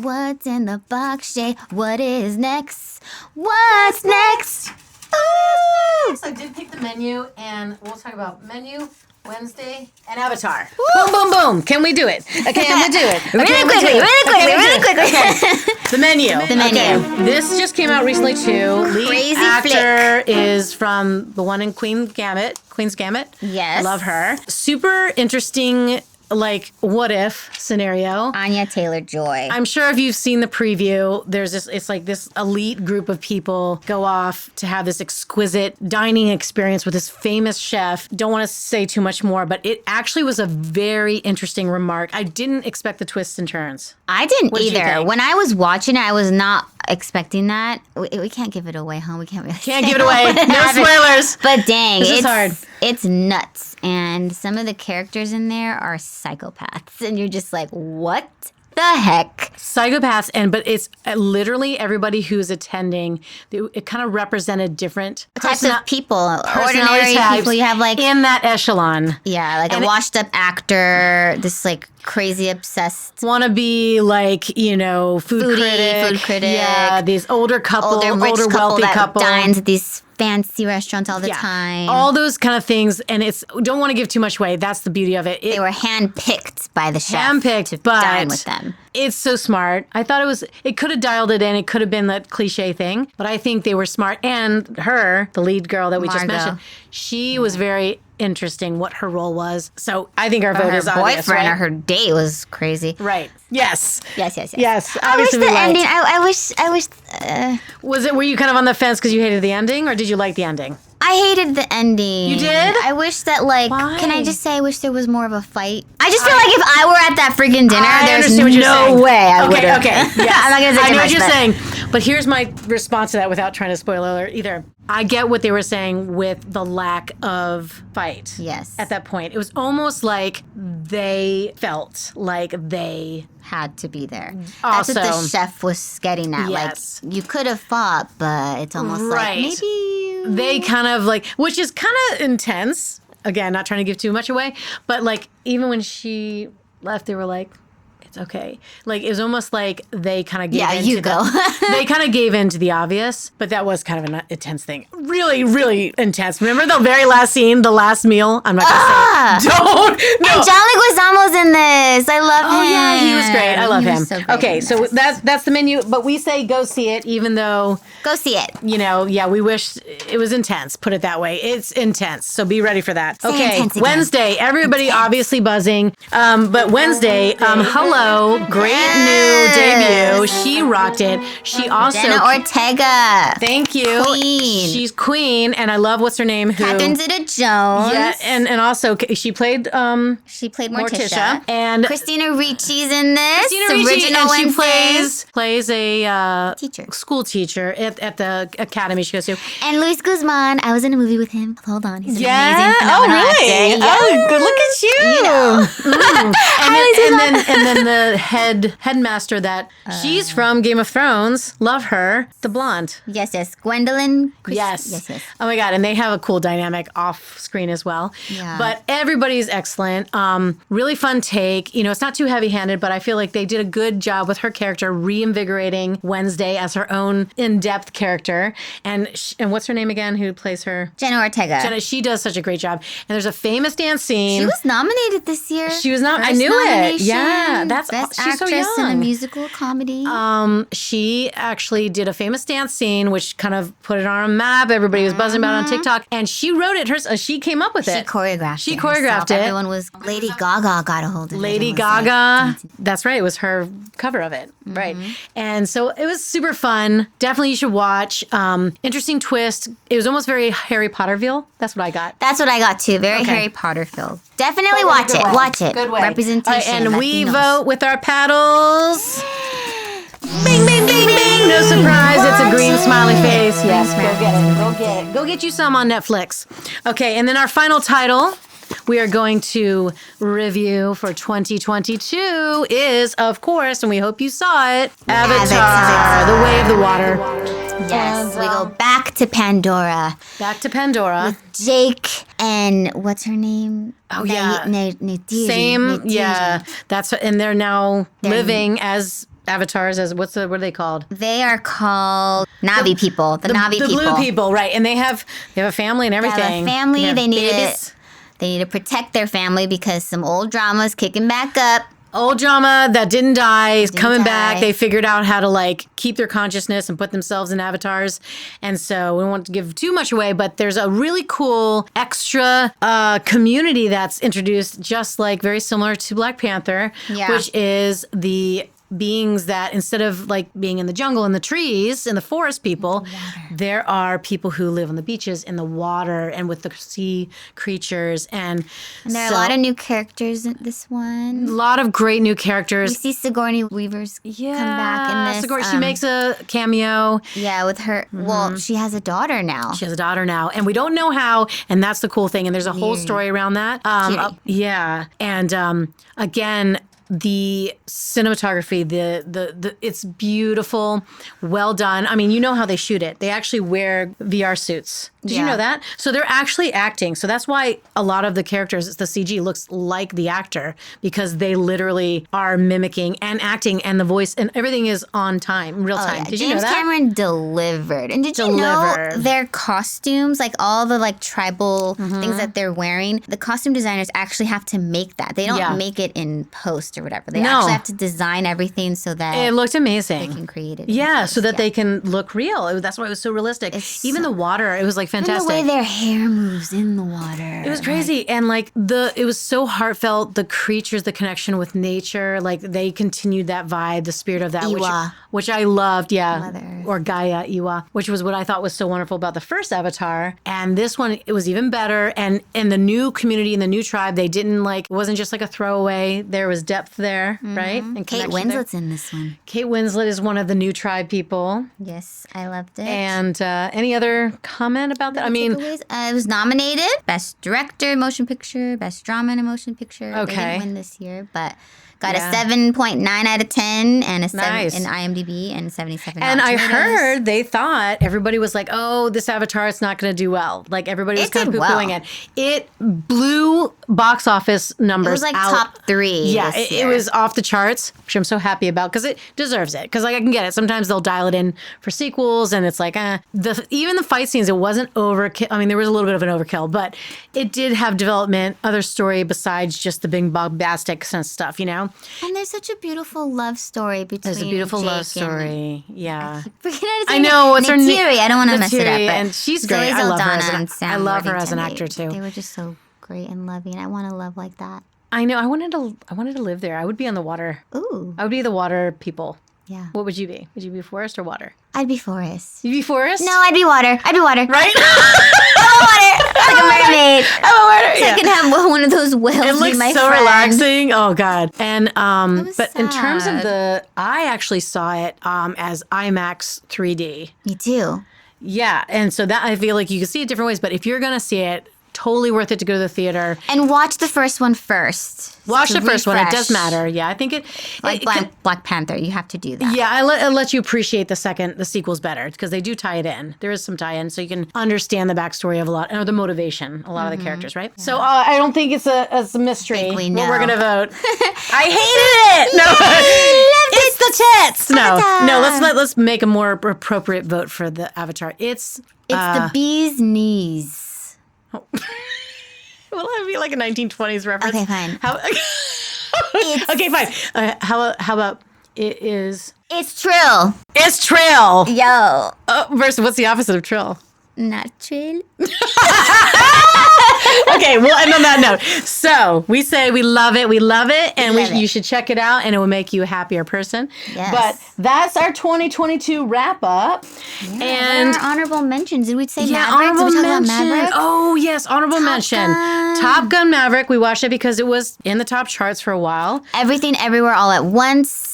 Speaker 2: What's in the box, Shay? What is next? What's next? Ooh!
Speaker 1: So I did pick the menu, and we'll talk about menu. Wednesday and Avatar. Boom, boom, boom. Can we do it? Okay, I'm gonna do it.
Speaker 2: Really quickly.
Speaker 1: The menu.
Speaker 2: The menu.
Speaker 1: Okay. This just came out recently too. Lead
Speaker 2: Crazy
Speaker 1: actor is from the one in Queen's Gambit.
Speaker 2: Yes.
Speaker 1: I love her. Super interesting, like, what if scenario.
Speaker 2: Anya Taylor-Joy.
Speaker 1: I'm sure if you've seen the preview, there's this, it's like this elite group of people go off to have this exquisite dining experience with this famous chef. Don't want to say too much more, but it actually was a very interesting remark. I didn't expect the twists and turns.
Speaker 2: I didn't
Speaker 1: What did you
Speaker 2: either.
Speaker 1: think?
Speaker 2: When I was watching it, I was not expecting that. We can't give it away, huh? We can't really
Speaker 1: Can't
Speaker 2: say
Speaker 1: give it away.
Speaker 2: what
Speaker 1: No
Speaker 2: happened.
Speaker 1: spoilers.
Speaker 2: But dang,
Speaker 1: This is
Speaker 2: it's
Speaker 1: hard.
Speaker 2: It's nuts. And some of the characters in there are psychopaths. And you're just like, what the heck?
Speaker 1: Psychopaths, but it's literally everybody who's attending. It kind of represented different
Speaker 2: Types of people,
Speaker 1: personality
Speaker 2: ordinary
Speaker 1: types
Speaker 2: people. You have like,
Speaker 1: in that echelon.
Speaker 2: yeah, like
Speaker 1: And
Speaker 2: a washed up actor, this like crazy obsessed
Speaker 1: Want to be like, food critic. Yeah, these older couple,
Speaker 2: older rich couple
Speaker 1: wealthy
Speaker 2: that
Speaker 1: couple.
Speaker 2: dines at these fancy restaurants all the time.
Speaker 1: All those kind of things, and don't want to give too much away. That's the beauty of it.
Speaker 2: They were handpicked by the chef
Speaker 1: Handpicked,
Speaker 2: to
Speaker 1: but
Speaker 2: dine with them.
Speaker 1: It's so smart. I thought it could have dialed it in. It could have been that cliche thing, but I think they were smart. And her, the lead girl that we just
Speaker 2: Margot.
Speaker 1: mentioned, she was very interesting what her role was. So I think our vote
Speaker 2: Her
Speaker 1: is obvious,
Speaker 2: boyfriend
Speaker 1: right?
Speaker 2: or her date was crazy.
Speaker 1: Right. Yes.
Speaker 2: Yes.
Speaker 1: Yes.
Speaker 2: I wish
Speaker 1: Obviously
Speaker 2: the
Speaker 1: we liked.
Speaker 2: ending. I wish.
Speaker 1: Were you kind of on the fence because you hated the ending, or did you like the ending?
Speaker 2: I hated the ending.
Speaker 1: You did?
Speaker 2: I wish that, like,
Speaker 1: Why?
Speaker 2: can I just say I wish there was more of a fight? I just feel like if I were at that freaking dinner,
Speaker 1: I
Speaker 2: there's
Speaker 1: understand what you're saying.
Speaker 2: no way I would
Speaker 1: Okay.
Speaker 2: have.
Speaker 1: Yes.
Speaker 2: I'm not going to say
Speaker 1: I
Speaker 2: too
Speaker 1: know
Speaker 2: much,
Speaker 1: what you're
Speaker 2: but-
Speaker 1: saying. But here's my response to that without trying to spoil alert either. I get what they were saying with the lack of fight.
Speaker 2: Yes.
Speaker 1: At that point. It was almost like they felt like they
Speaker 2: Had to be there. That's what the
Speaker 1: Also-
Speaker 2: chef was getting at.
Speaker 1: Yes.
Speaker 2: Like, you could have fought, but it's almost
Speaker 1: Right.
Speaker 2: like maybe.
Speaker 1: they kind of like, which is kind of intense. Again, not trying to give too much away, but like even when she left, they were like, it's okay. Like it was almost like they kind of gave
Speaker 2: Yeah,
Speaker 1: in
Speaker 2: you
Speaker 1: to
Speaker 2: go.
Speaker 1: they kind of gave in to the obvious, but that was kind of an intense thing. Really, really intense. Remember the very last scene, the last meal? I'm not gonna say. Don't. No.
Speaker 2: And John Leguizamo's in this. I love him.
Speaker 1: Oh yeah, he was great. I love
Speaker 2: He
Speaker 1: him.
Speaker 2: was so great
Speaker 1: Okay,
Speaker 2: in
Speaker 1: so
Speaker 2: this.
Speaker 1: that's the menu, but we say go see it, even though
Speaker 2: Go see it.
Speaker 1: we wish it was intense. Put it that way. It's intense, so be ready for that.
Speaker 2: Say
Speaker 1: Okay,
Speaker 2: intense again.
Speaker 1: Wednesday. Everybody obviously buzzing, but Wednesday. Hello, great new debut. She rocked it. She also.
Speaker 2: Jenna Ortega.
Speaker 1: Thank you.
Speaker 2: Queen.
Speaker 1: She's queen, and I love what's her name. Who?
Speaker 2: Catherine Zeta-Jones.
Speaker 1: Yeah, and also she played
Speaker 2: She played
Speaker 1: Morticia,
Speaker 2: Morticia.
Speaker 1: and
Speaker 2: Christina Ricci's in this.
Speaker 1: Christina Ricci,
Speaker 2: Original
Speaker 1: and she
Speaker 2: Wednesdays.
Speaker 1: plays a
Speaker 2: Teacher.
Speaker 1: school teacher at the academy she goes to.
Speaker 2: And Luis Guzman. I was in a movie with him. Hold on. He's an
Speaker 1: Yeah.
Speaker 2: amazing
Speaker 1: Oh,
Speaker 2: phenomenal
Speaker 1: really?
Speaker 2: actor.
Speaker 1: Oh, good. Look at you.
Speaker 2: You know.
Speaker 1: And then the headmaster that she's from Game of Thrones. Love her. The blonde.
Speaker 2: Yes. Gwendolyn.
Speaker 1: Yes.
Speaker 2: Yes.
Speaker 1: Oh my God. And they have a cool dynamic off screen as well.
Speaker 2: Yeah.
Speaker 1: But everybody's excellent. Really fun take. It's not too heavy handed, but I feel like they did a good job with her character reinvigorating Wednesday as her own in-depth character. And what's her name again? Who plays her?
Speaker 2: Jenna Ortega.
Speaker 1: Jenna, she does such a great job. And there's a famous dance scene.
Speaker 2: She was nominated this year.
Speaker 1: She was not. I
Speaker 2: First
Speaker 1: knew it.
Speaker 2: nomination.
Speaker 1: Yeah,
Speaker 2: Best
Speaker 1: she's so
Speaker 2: actress in a
Speaker 1: young.
Speaker 2: musical comedy. she?
Speaker 1: She actually did a famous dance scene, which kind of put it on a map. Everybody was buzzing about it on TikTok, and she wrote it. She came up with it.
Speaker 2: She choreographed
Speaker 1: She
Speaker 2: it
Speaker 1: choreographed
Speaker 2: herself.
Speaker 1: it.
Speaker 2: Everyone was Lady Gaga got a hold of it.
Speaker 1: Lady
Speaker 2: and was
Speaker 1: Gaga.
Speaker 2: dancing.
Speaker 1: That's right. It was her cover of it. Right. And so it was super fun. Definitely you should watch. Interesting twist. It was almost very Harry Potterville. That's what I got.
Speaker 2: That's what I got too. Very
Speaker 1: Okay.
Speaker 2: Harry Potter filled. Definitely watch it. Watch it.
Speaker 1: Good way.
Speaker 2: Representation.
Speaker 1: All right, and we
Speaker 2: Latinos.
Speaker 1: vote with our paddles. Bing, bing, bing, bing. No surprise. It's a green smiley face. Yes, go get it. Go get it. Go get you some on Netflix. Okay, and then our final title we are going to review for 2022 is, of course, and we hope you saw it, Avatar, The Way of the Water.
Speaker 2: Yes, we go back to Pandora.
Speaker 1: Back to Pandora.
Speaker 2: Jake and what's her name?
Speaker 1: Oh, yeah.
Speaker 2: Neytiri.
Speaker 1: Same, yeah. And they're now living as avatars, as what are they called?
Speaker 2: They are called Navi people. The Navi people.
Speaker 1: The blue people, right? And they have a family and everything.
Speaker 2: They have a family.
Speaker 1: Yeah.
Speaker 2: They need to protect their family because some old drama's kicking back up.
Speaker 1: Old drama that didn't die is coming back.
Speaker 2: die.
Speaker 1: They figured out how to keep their consciousness and put themselves in avatars. And so we don't want to give too much away, but there's a really cool extra community that's introduced, just very similar to Black Panther, which is the beings that instead of being in the jungle, in the trees, in the forest people, there are people who live on the beaches, in the water, and with the sea creatures. And
Speaker 2: there are a lot of new characters in this one.
Speaker 1: A lot of great new characters.
Speaker 2: We see Sigourney Weaver's come back in this.
Speaker 1: Sigourney, she makes a cameo.
Speaker 2: Yeah, with her. Well, she has a daughter now.
Speaker 1: She has a daughter now, and we don't know how, and that's the cool thing. And there's a whole story around that. Yeah, and again, the cinematography, the it's beautiful, well done. I mean, you know how they shoot it. They actually wear VR suits. Did you know that? So they're actually acting. So that's why a lot of the characters, the CG looks like the actor, because they literally are mimicking and acting, and the voice and everything is on time, real time. Did you know that?
Speaker 2: James Cameron delivered. And did you know their costumes, all the tribal things that they're wearing, the costume designers actually have to make that. They don't make it in post or whatever. They actually have to design everything so that
Speaker 1: it looked amazing.
Speaker 2: They can create it.
Speaker 1: Yeah, so that they can look real. That's why it was so realistic. Even the water, it was fantastic.
Speaker 2: And the way their hair moves in the water.
Speaker 1: It was crazy. And it was so heartfelt. The creatures, the connection with nature, they continued that vibe, the spirit of that.
Speaker 2: Iwa.
Speaker 1: Which I loved,
Speaker 2: Mother.
Speaker 1: Or Gaia, Iwa, which was what I thought was so wonderful about the first Avatar. And this one, it was even better. And in the new community, in the new tribe, they didn't it wasn't just a throwaway. There was depth there, right? And
Speaker 2: Kate Winslet's in this one.
Speaker 1: Kate Winslet is one of the new tribe people.
Speaker 2: Yes, I loved it.
Speaker 1: And any other comment about that? I mean,
Speaker 2: it was nominated Best Director, Motion Picture, Best Drama in a Motion Picture.
Speaker 1: Okay.
Speaker 2: They didn't win this year, but got a 7.9 out of 10 and a 7
Speaker 1: Nice.
Speaker 2: in IMDb and 77
Speaker 1: and I
Speaker 2: Tomatoes.
Speaker 1: heard they thought everybody was oh, this Avatar, it's not going to do well. Everybody was
Speaker 2: It
Speaker 1: kind of
Speaker 2: did
Speaker 1: poo-pooing
Speaker 2: well.
Speaker 1: it. It blew box office numbers
Speaker 2: It was
Speaker 1: out.
Speaker 2: top 3
Speaker 1: Yeah,
Speaker 2: this
Speaker 1: it
Speaker 2: year.
Speaker 1: was off the charts, which I'm so happy about because it deserves it. Because I can get it. Sometimes they'll dial it in for sequels, and it's even the fight scenes, it wasn't overkill. I mean, there was a little bit of an overkill, but it did have development, other story besides just the big bombastic stuff,
Speaker 2: And there's such a beautiful love story between
Speaker 1: There's a beautiful
Speaker 2: Jake
Speaker 1: love story. Yeah.
Speaker 2: I
Speaker 1: know, what's her name?
Speaker 2: Neytiri. I don't want to mess it up.
Speaker 1: Neytiri,
Speaker 2: But
Speaker 1: and she's
Speaker 2: Zoe
Speaker 1: great. I love her
Speaker 2: Saldana
Speaker 1: as
Speaker 2: and Sam
Speaker 1: I love her as an
Speaker 2: Worthington,
Speaker 1: actor too.
Speaker 2: They were just so great and loving. I want to love like that.
Speaker 1: I know. I wanted to live there. I would be on the water.
Speaker 2: Ooh.
Speaker 1: I would be the water people.
Speaker 2: Yeah.
Speaker 1: What would you be? Would you be forest or water?
Speaker 2: I'd be forest.
Speaker 1: You'd be forest?
Speaker 2: No, I'd be water. I'd be water.
Speaker 1: Right?
Speaker 2: I'm water. Like a mermaid.
Speaker 1: I'm a water.
Speaker 2: So I can have one of those whales
Speaker 1: It
Speaker 2: be
Speaker 1: looks
Speaker 2: my
Speaker 1: so
Speaker 2: friend.
Speaker 1: relaxing. Oh God. And
Speaker 2: was
Speaker 1: but in terms of
Speaker 2: sad.
Speaker 1: I actually saw it as IMAX 3D.
Speaker 2: Me too.
Speaker 1: Yeah, and so that I feel like you can see it different ways. But if you're gonna see it, totally worth it to go to the theater.
Speaker 2: And watch the first one first.
Speaker 1: Watch the first one. It does
Speaker 2: refresh.
Speaker 1: matter. Yeah, I think it.
Speaker 2: Like Black Panther, you have to do that.
Speaker 1: Yeah, I let you appreciate the sequels better because they do tie it in. There is some tie-in, so you can understand the backstory of a lot, or the motivation, a lot of the characters, right? Yeah. So I don't think it's a mystery.
Speaker 2: I think we
Speaker 1: what
Speaker 2: know.
Speaker 1: we're gonna vote. I hated it. No, it's the tits. No. Let's make a more appropriate vote for the Avatar. It's
Speaker 2: the bee's knees.
Speaker 1: Will it be like a 1920s reference?
Speaker 2: Okay, fine.
Speaker 1: Okay, fine. How about It is.
Speaker 2: It's trill.
Speaker 1: It's trill.
Speaker 2: Yo.
Speaker 1: Versus, what's the opposite of trill?
Speaker 2: Not trill.
Speaker 1: Okay, we'll end on that note. So we say we love it, and you should check it out, and it will make you a happier person.
Speaker 2: Yes.
Speaker 1: But that's our 2022 wrap up.
Speaker 2: Yeah,
Speaker 1: and
Speaker 2: our honorable mentions. Did we say Maverick?
Speaker 1: Honorable
Speaker 2: Did we talk
Speaker 1: mention.
Speaker 2: about Maverick?
Speaker 1: Oh yes, honorable mention. Top Gun Maverick. We watched it because it was in the top charts for a while.
Speaker 2: Everything, Everywhere, All at Once.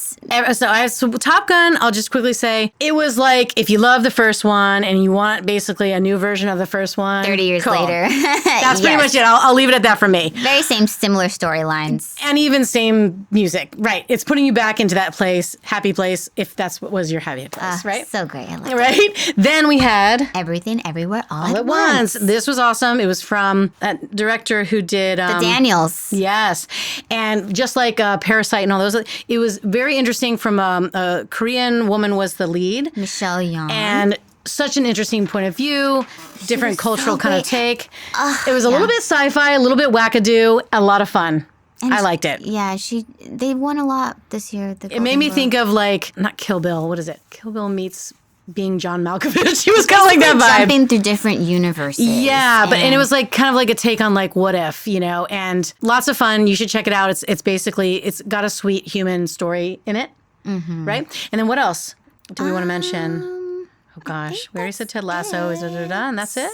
Speaker 1: So Top Gun, I'll just quickly say, it was like if you love the first one and you want basically a new version of the first one.
Speaker 2: 30 years
Speaker 1: cool.
Speaker 2: later.
Speaker 1: That's pretty much it. I'll leave it at that for me.
Speaker 2: Very similar storylines.
Speaker 1: And even same music. Right. It's putting you back into that place, happy place, if that's what was your happy place, right?
Speaker 2: So great. I love
Speaker 1: right?
Speaker 2: it.
Speaker 1: Then we had
Speaker 2: Everything, Everywhere, All
Speaker 1: at Once. This was awesome. It was from that director who did...
Speaker 2: The Daniels.
Speaker 1: Yes. And just like Parasite and all those, it was very interesting from a Korean woman was the lead.
Speaker 2: Michelle Yeoh.
Speaker 1: And such an interesting point of view, different cultural kind of take. It was a little bit sci-fi, a little bit wackadoo, a lot of fun. And I liked it.
Speaker 2: Yeah, they won a lot this year.
Speaker 1: It made me think of like, not Kill Bill, what is it? Kill Bill meets being John Malkovich. He was kind of like that vibe.
Speaker 2: Jumping through different universes.
Speaker 1: Yeah, and it was like kind of like a take on like what if, and lots of fun. You should check it out. It's basically, it's got a sweet human story in it, right? And then what else do we want to mention? Oh gosh, we already said Ted Lasso. And that's it?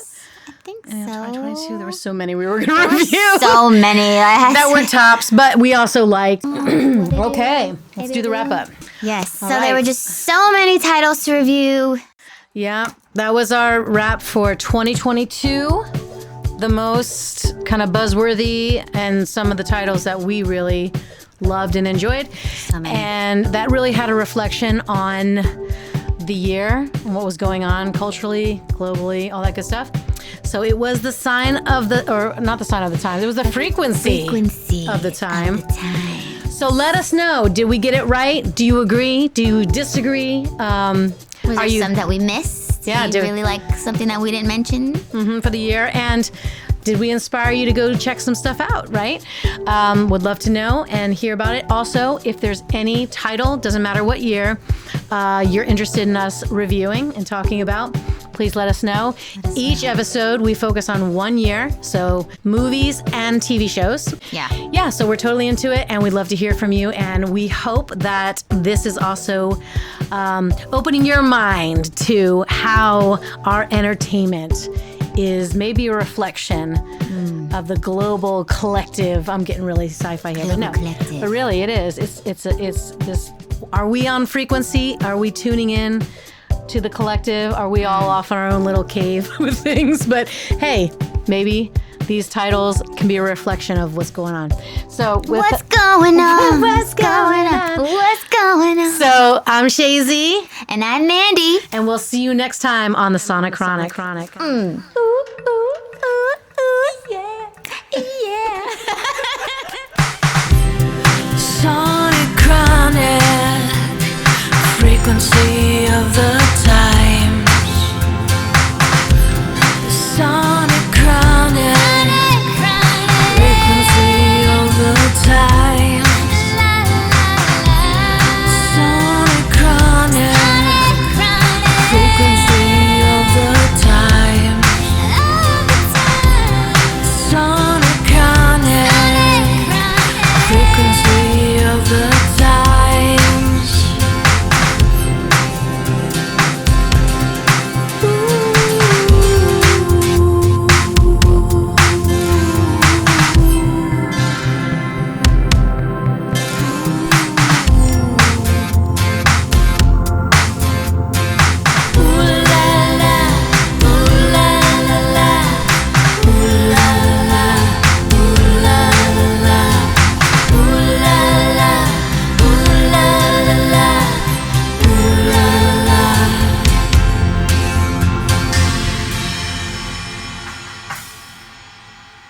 Speaker 2: I think so.
Speaker 1: 2022, there were so many we were going to review.
Speaker 2: So many.
Speaker 1: That weren't tops, but we also liked. Okay, let's do the wrap up.
Speaker 2: Yes, so there were just so many titles to review.
Speaker 1: Yeah, that was our wrap for 2022. The most kind of buzzworthy and some of the titles that we really loved and enjoyed. And that really had a reflection on the year and what was going on culturally, globally, all that good stuff. So it was the sign of not the sign of the times, it was the frequency of the time. So let us know, did we get it right? Do you agree? Do you disagree?
Speaker 2: Was there some that we missed?
Speaker 1: Yeah.
Speaker 2: Did you really like something that we didn't mention?
Speaker 1: For the year? And did we inspire you to go check some stuff out, right? Would love to know and hear about it. Also, if there's any title, doesn't matter what year, you're interested in us reviewing and talking about, please let us know. Each episode, we focus on 1 year, so movies and TV shows. Yeah, so we're totally into it, and we'd love to hear from you, and we hope that this is also opening your mind to how our entertainment is maybe a reflection of the global collective. I'm getting really sci-fi here, but really it is. It's this. Are we on frequency? Are we tuning in to the collective? Are we all off in our own little cave with things? But hey, maybe these titles can be a reflection of what's going on. So
Speaker 2: what's going on? What's going on? What's going on?
Speaker 1: So I'm Shazy.
Speaker 2: And I'm Mandy.
Speaker 1: And we'll see you next time on the Sonic Chronic.
Speaker 2: Yeah.
Speaker 3: Sonic Chronic, frequency